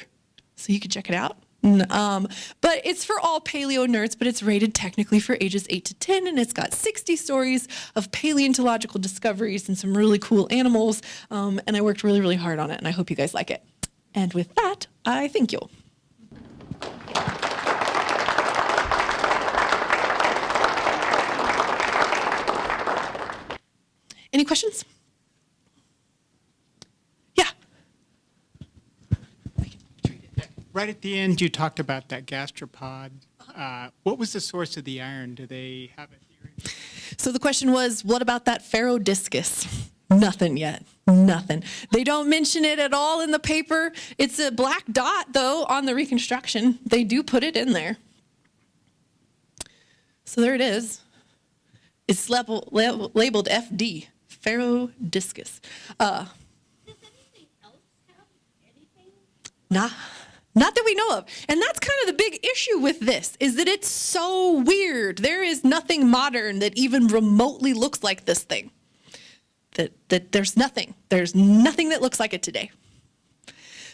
so you can check it out. But it's for all paleo nerds, but it's rated technically for ages 8 to 10, and it's got 60 stories of paleontological discoveries and some really cool animals, and I worked really, really hard on it, and I hope you guys like it. And with that, I thank you. Any questions? Yeah. Right at the end, you talked about that gastropod. What was the source of the iron? Do they have it here? So the question was, what about that ferrodiscus? Nothing yet. Nothing. They don't mention it at all in the paper. It's a black dot, though, on the reconstruction. They do put it in there. So there it is. It's labeled FD, ferrodiscus. Does anything else have anything? Not that we know of. And that's kind of the big issue with this, is that it's so weird. There is nothing modern that even remotely looks like this thing. That there's nothing that looks like it today.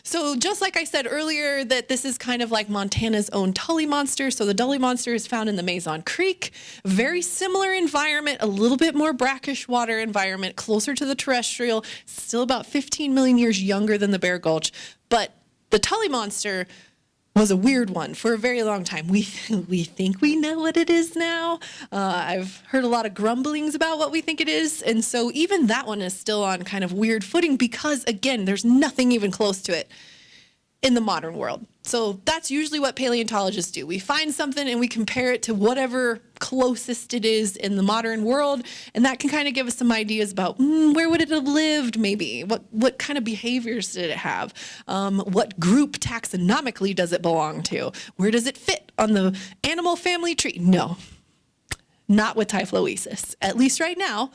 So just like I said earlier, that this is kind of like Montana's own Tully monster. So the Tully monster is found in the Mazon Creek, very similar environment, a little bit more brackish water environment, closer to the terrestrial, still about 15 million years younger than the Bear Gulch. But the Tully monster was a weird one for a very long time. We think we know what it is now. I've heard a lot of grumblings about what we think it is. And so even that one is still on kind of weird footing because, again, there's nothing even close to it in the modern world. So that's usually what paleontologists do. We find something and we compare it to whatever closest it is in the modern world, and that can kind of give us some ideas about where would it have lived, maybe? What kind of behaviors did it have? What group taxonomically does it belong to? Where does it fit on the animal family tree? No, not with Typhloesus, at least right now.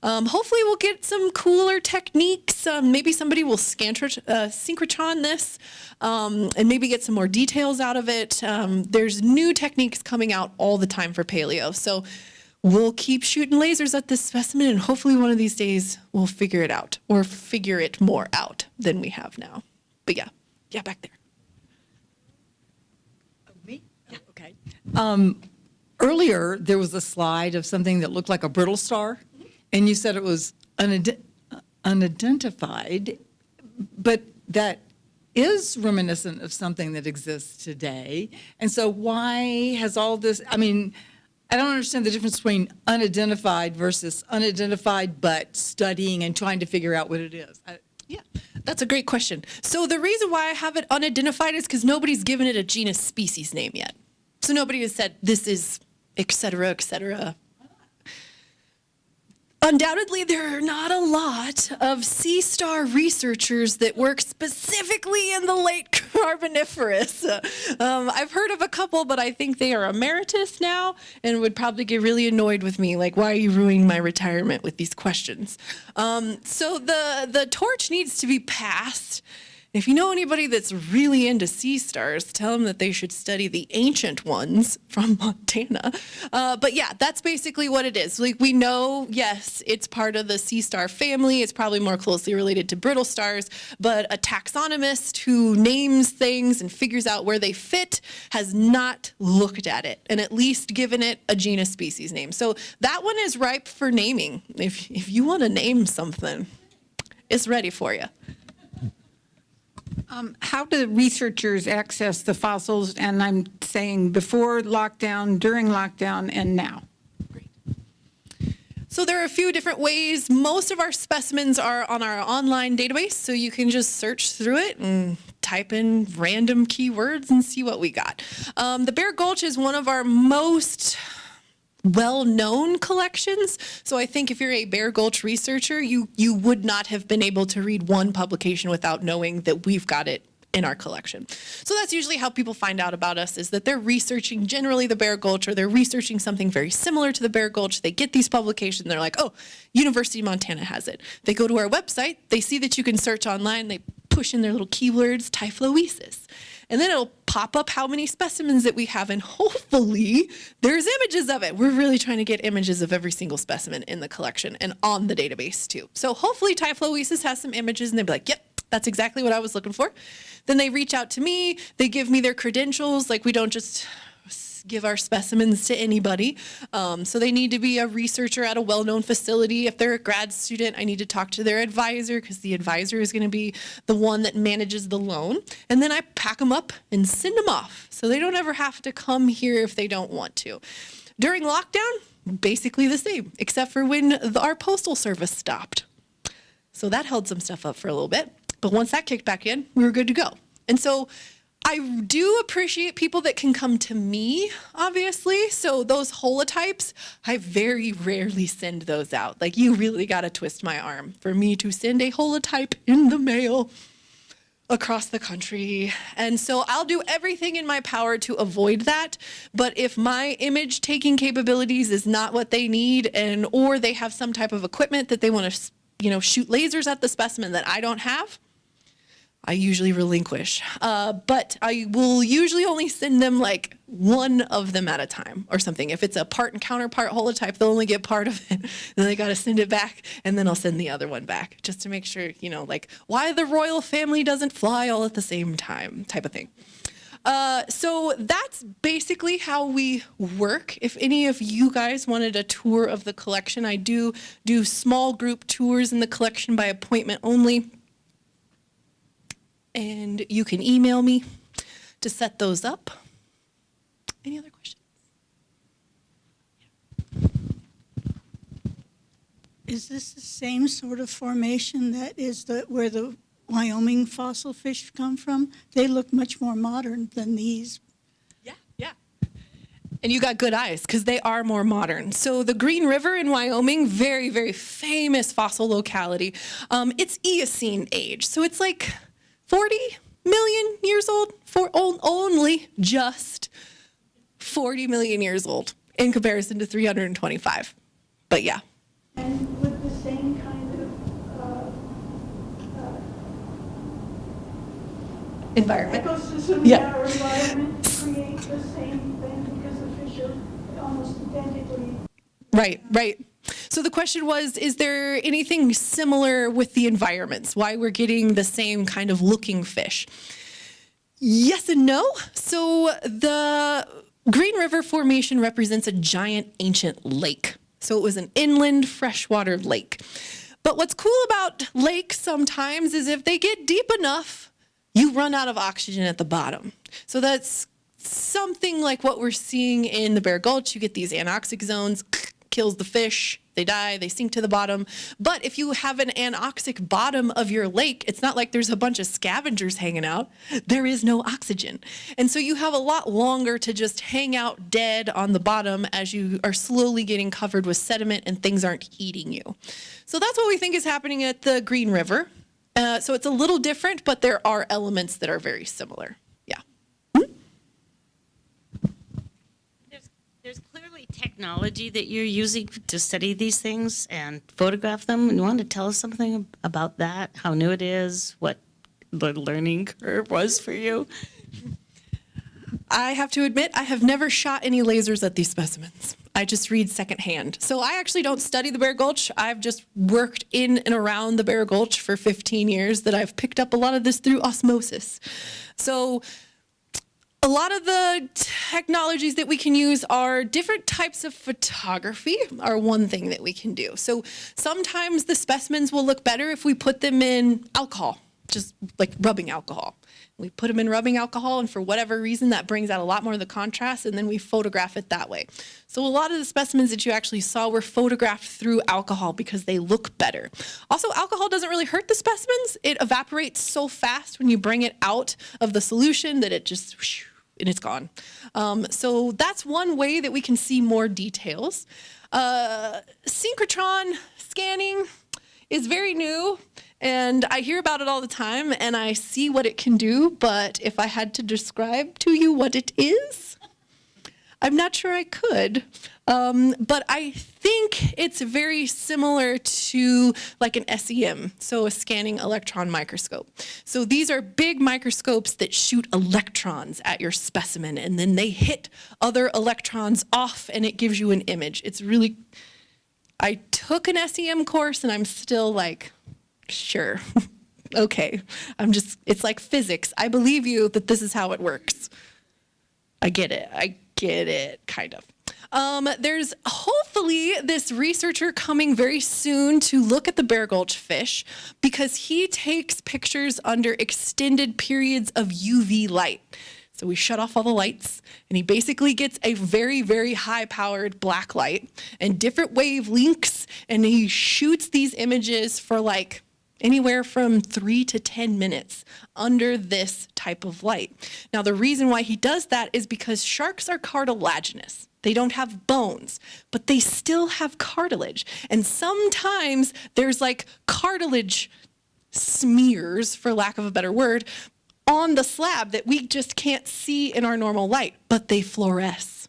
Hopefully we'll get some cooler techniques. Maybe somebody will synchrotron this and maybe get some more details out of it. There's new techniques coming out all the time for paleo. So we'll keep shooting lasers at this specimen, and hopefully one of these days we'll figure it out, or figure it more out than we have now. But yeah, back there. Me? Yeah. Okay. Earlier, there was a slide of something that looked like a brittle star, and you said it was unidentified, but that is reminiscent of something that exists today. And so why has all this, I mean, I don't understand the difference between unidentified versus unidentified, but studying and trying to figure out what it is. Yeah, that's a great question. So the reason why I have it unidentified is because nobody's given it a genus species name yet. So nobody has said this is et cetera, et cetera. Undoubtedly, there are not a lot of sea star researchers that work specifically in the late Carboniferous. I've heard of a couple, but I think they are emeritus now and would probably get really annoyed with me, like, why are you ruining my retirement with these questions? So the torch needs to be passed. If you know anybody that's really into sea stars, tell them that they should study the ancient ones from Montana. But yeah, that's basically what it is. Like, we know, yes, it's part of the sea star family. It's probably more closely related to brittle stars, but a taxonomist who names things and figures out where they fit has not looked at it and at least given it a genus species name. So that one is ripe for naming. If you want to name something, it's ready for you. How do researchers access the fossils? And I'm saying before lockdown, during lockdown, and now. So there are a few different ways. Most of our specimens are on our online database, so you can just search through it and type in random keywords and see what we got. The Bear Gulch is one of our most well-known collections. So I think if you're a Bear Gulch researcher, you would not have been able to read one publication without knowing that we've got it in our collection. So that's usually how people find out about us, is that they're researching generally the Bear Gulch, or they're researching something very similar to the Bear Gulch. They get these publications, they're like, oh, University of Montana has it. They go to our website, they see that you can search online, they push in their little keywords, Typhloesus. And then it'll pop up how many specimens that we have, and hopefully there's images of it. We're really trying to get images of every single specimen in the collection and on the database too. So hopefully Typhloesus has some images and they'll be like, yep, that's exactly what I was looking for. Then they reach out to me, they give me their credentials. Like, we don't just give our specimens to anybody. So they need to be a researcher at a well-known facility. If they're a grad student, I need to talk to their advisor, because the advisor is going to be the one that manages the loan. And then I pack them up and send them off, so they don't ever have to come here if they don't want to. During lockdown, basically the same, except for when our postal service stopped. So that held some stuff up for a little bit. But once that kicked back in, we were good to go. And so I do appreciate people that can come to me, obviously. So those holotypes, I very rarely send those out. Like, you really got to twist my arm for me to send a holotype in the mail across the country. And so I'll do everything in my power to avoid that. But if my image taking capabilities is not what they need, and or they have some type of equipment that they want to, shoot lasers at the specimen that I don't have, I usually relinquish, but I will usually only send them like one of them at a time or something. If it's a part and counterpart holotype, they'll only get part of it, and they got to send it back, and then I'll send the other one back, just to make sure, like, why the royal family doesn't fly all at the same time type of thing. So that's basically how we work. If any of you guys wanted a tour of the collection, I do small group tours in the collection by appointment only. And you can email me to set those up. Any other questions? Is this the same sort of formation that is where the Wyoming fossil fish come from? They look much more modern than these. Yeah. And you got good eyes, because they are more modern. So the Green River in Wyoming, very, very famous fossil locality. It's Eocene age, so it's like 40 million years old, only just 40 million years old in comparison to 325. But yeah. And with the same kind of Environment. ecosystem Yeah. in our environment create the same thing, because the fish are almost identically. Right. So the question was, is there anything similar with the environments? Why we're getting the same kind of looking fish? Yes and no. So the Green River Formation represents a giant ancient lake. So it was an inland freshwater lake. But what's cool about lakes sometimes is if they get deep enough, you run out of oxygen at the bottom. So that's something like what we're seeing in the Bear Gulch. You get these anoxic zones, kills the fish, they die, they sink to the bottom. But if you have an anoxic bottom of your lake, it's not like there's a bunch of scavengers hanging out. There is no oxygen. And so you have a lot longer to just hang out dead on the bottom as you are slowly getting covered with sediment and things aren't eating you. So that's what we think is happening at the Green River. So it's a little different, but there are elements that are very similar. Yeah. There's clearly technology that you're using to study these things and photograph them. You want to tell us something about that? How new it is? What the learning curve was for you? I have to admit, I have never shot any lasers at these specimens. I just read secondhand. So I actually don't study the Bear Gulch. I've just worked in and around the Bear Gulch for 15 years that I've picked up a lot of this through osmosis. So a lot of the technologies that we can use are different types of photography are one thing that we can do. So sometimes the specimens will look better if we put them in alcohol, just like rubbing alcohol. We put them in rubbing alcohol, and for whatever reason, that brings out a lot more of the contrast, and then we photograph it that way. So a lot of the specimens that you actually saw were photographed through alcohol because they look better. Also, alcohol doesn't really hurt the specimens. It evaporates so fast when you bring it out of the solution that it just, whoosh, and it's gone. So that's one way that we can see more details. Synchrotron scanning is very new. And I hear about it all the time, and I see what it can do, but if I had to describe to you what it is, I'm not sure I could. But I think it's very similar to like an SEM, so a scanning electron microscope. So these are big microscopes that shoot electrons at your specimen, and then they hit other electrons off, and it gives you an image. It's really, I took an SEM course, and I'm still like, sure. Okay. It's like physics. I believe you that this is how it works. I get it, kind of. There's hopefully this researcher coming very soon to look at the Bear Gulch fish because he takes pictures under extended periods of UV light. So we shut off all the lights, and he basically gets a very, very high-powered black light and different wavelengths, and he shoots these images for like anywhere from 3 to 10 minutes under this type of light. Now, the reason why he does that is because sharks are cartilaginous. They don't have bones, but they still have cartilage. And sometimes there's like cartilage smears, for lack of a better word, on the slab that we just can't see in our normal light, but they fluoresce.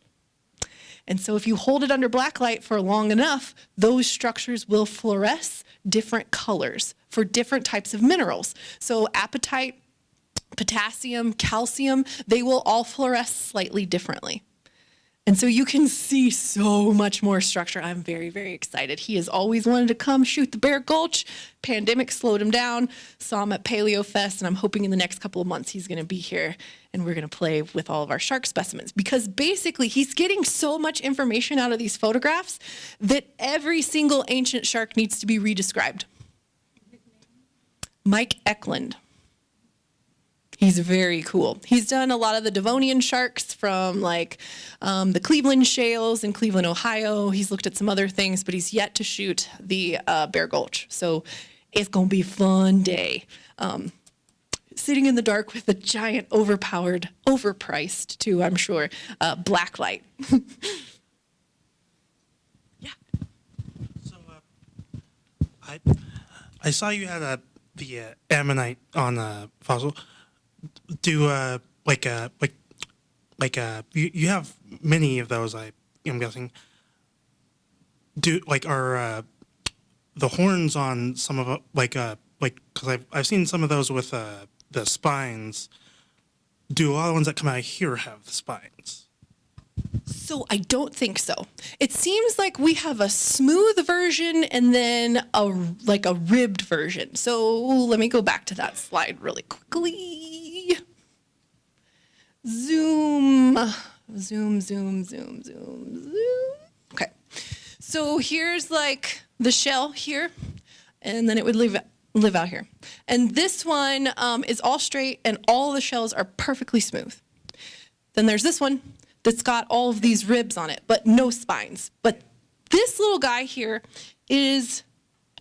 And so if you hold it under black light for long enough, those structures will fluoresce different colors for different types of minerals. So apatite, potassium, calcium, they will all fluoresce slightly differently. And so you can see so much more structure. I'm very, very excited. He has always wanted to come shoot the Bear Gulch. Pandemic slowed him down. Saw him at Paleo Fest, and I'm hoping in the next couple of months he's going to be here and we're going to play with all of our shark specimens. Because basically he's getting so much information out of these photographs that every single ancient shark needs to be redescribed. Mike Eklund. He's very cool. He's done a lot of the Devonian sharks from like the Cleveland shales in Cleveland, Ohio. He's looked at some other things, but he's yet to shoot the Bear Gulch. So it's going to be a fun day. Sitting in the dark with a giant, overpowered, overpriced too, I'm sure, black light. Yeah. So I saw you had the ammonite on the fossil. Do you have many of those? I'm guessing. Are the horns on some of because I've seen some of those with the spines. Do a lot of ones that come out of here have the spines? So I don't think so. It seems like we have a smooth version and then a ribbed version. So let me go back to that slide really quickly. Zoom. Okay. So here's like the shell here, and then it would live out here. And this one is all straight, and all the shells are perfectly smooth. Then there's this one that's got all of these ribs on it, but no spines. But this little guy here is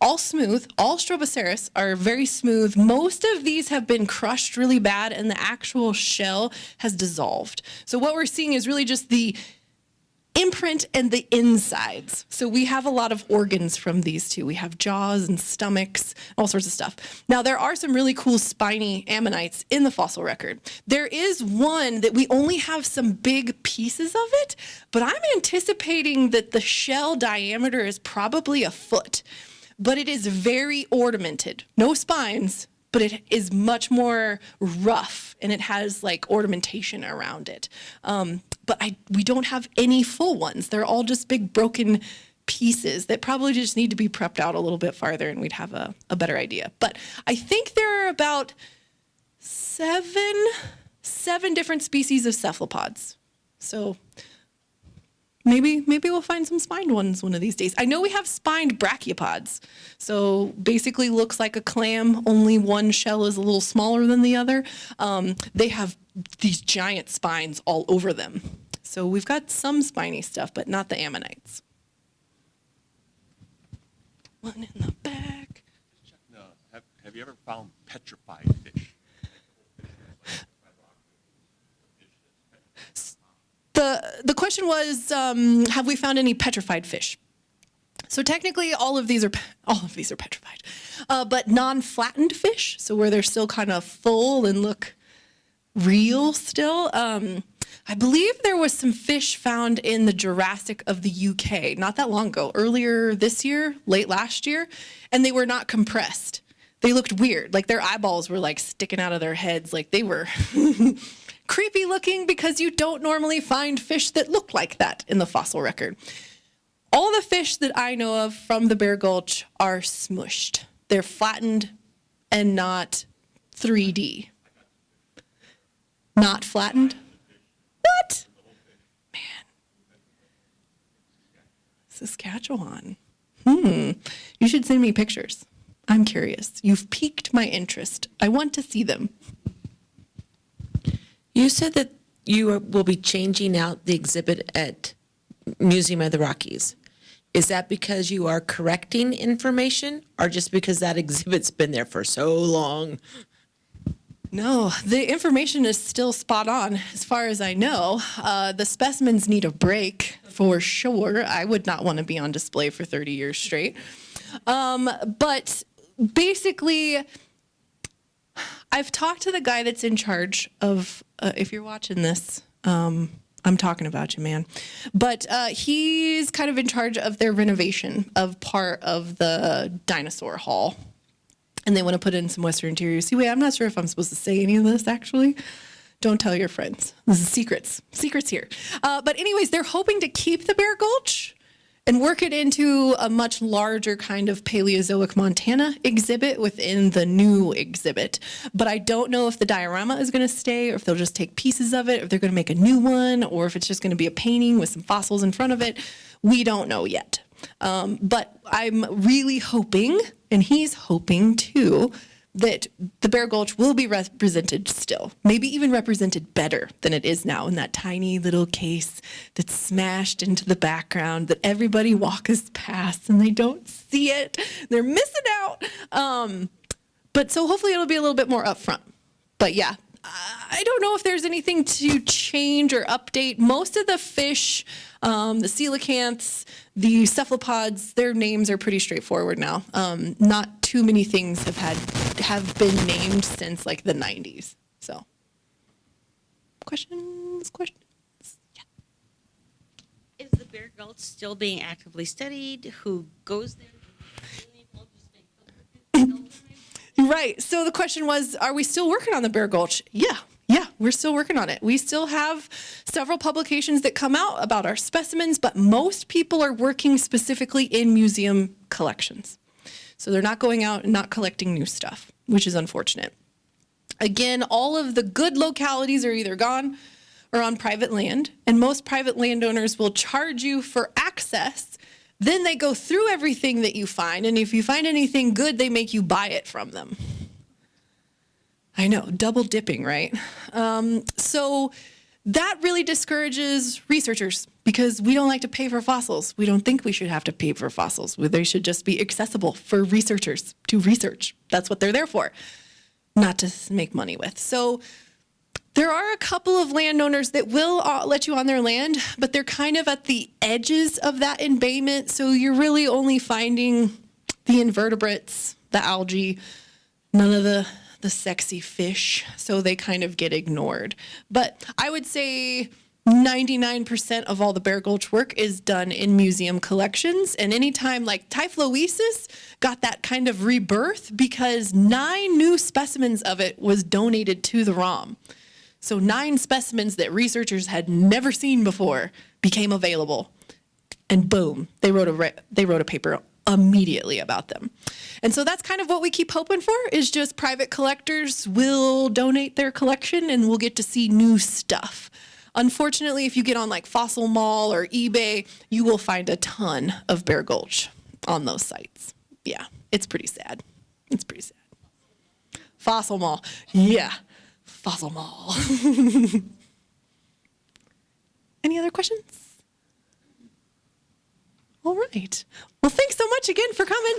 all smooth. All Stroboceras are very smooth. Most of these have been crushed really bad and the actual shell has dissolved. So what we're seeing is really just the imprint and the insides. So we have a lot of organs from these two. We have jaws and stomachs, all sorts of stuff. Now there are some really cool spiny ammonites in the fossil record. There is one that we only have some big pieces of it, but I'm anticipating that the shell diameter is probably a foot, but it is very ornamented. No spines, but it is much more rough and it has like ornamentation around it. But we don't have any full ones. They're all just big broken pieces that probably just need to be prepped out a little bit farther and we'd have a better idea. But I think there are about seven different species of cephalopods. So maybe we'll find some spined ones one of these days. I know we have spined brachiopods. So basically looks like a clam, only one shell is a little smaller than the other. They have these giant spines all over them. So we've got some spiny stuff, but not the ammonites. One in the back. No, have you ever found petrified fish? The question was, have we found any petrified fish? So technically, all of these are petrified, but non-flattened fish, so where they're still kind of full and look real still. I believe there was some fish found in the Jurassic of the UK not that long ago, earlier this year, late last year, and they were not compressed. They looked weird, like their eyeballs were like sticking out of their heads, like they were creepy looking because you don't normally find fish that look like that in the fossil record. All the fish that I know of from the Bear Gulch are smushed. They're flattened and not 3D. Not flattened? What? Man. Saskatchewan. You should send me pictures. I'm curious. You've piqued my interest. I want to see them. You said that you will be changing out the exhibit at Museum of the Rockies. Is that because you are correcting information or just because that exhibit's been there for so long? No, the information is still spot on as far as I know. The specimens need a break for sure. I would not want to be on display for 30 years straight. But basically, I've talked to the guy that's in charge of, if you're watching this, I'm talking about you, man. But he's kind of in charge of their renovation of part of the dinosaur hall. And they want to put in some Western interiors. See, wait, I'm not sure if I'm supposed to say any of this, actually. Don't tell your friends. This is secrets. Secrets here. But anyways, they're hoping to keep the Bear Gulch and work it into a much larger kind of Paleozoic Montana exhibit within the new exhibit. But I don't know if the diorama is going to stay or if they'll just take pieces of it, or if they're going to make a new one, or if it's just going to be a painting with some fossils in front of it. We don't know yet. But I'm really hoping, and he's hoping too, that the Bear Gulch will be represented still, maybe even represented better than it is now in that tiny little case that's smashed into the background that everybody walks past and they don't see it. They're missing out. But so hopefully it'll be a little bit more upfront. But yeah, I don't know if there's anything to change or update. Most of the fish, the coelacanths, the cephalopods, their names are pretty straightforward now. Not too many things have been named since like the 90s. So, questions? Yeah. Is the Bear Gulch still being actively studied? Who goes there? Right. So the question was, are we still working on the Bear Gulch? Yeah, we're still working on it. We still have several publications that come out about our specimens, but most people are working specifically in museum collections. So they're not going out and not collecting new stuff, which is unfortunate. Again, all of the good localities are either gone or on private land, and most private landowners will charge you for access. Then they go through everything that you find, and if you find anything good, they make you buy it from them. I know, double dipping, right? So that really discourages researchers because we don't like to pay for fossils. We don't think we should have to pay for fossils. They should just be accessible for researchers to research. That's what they're there for, not to make money with. So there are a couple of landowners that will let you on their land, but they're kind of at the edges of that embayment. So you're really only finding the invertebrates, the algae, none of the sexy fish. So they kind of get ignored. But I would say 99% of all the Bear Gulch work is done in museum collections. And anytime like Typhloesus got that kind of rebirth because 9 new specimens of it was donated to the ROM. So 9 specimens that researchers had never seen before became available. And boom, they wrote a paper immediately about them. And so that's kind of what we keep hoping for, is just private collectors will donate their collection and we'll get to see new stuff. Unfortunately, if you get on like Fossil Mall or eBay, you will find a ton of Bear Gulch on those sites. Yeah, it's pretty sad. It's pretty sad. Fossil Mall, yeah. Fossil Mall. Any other questions? All right. Well, thanks so much again for coming.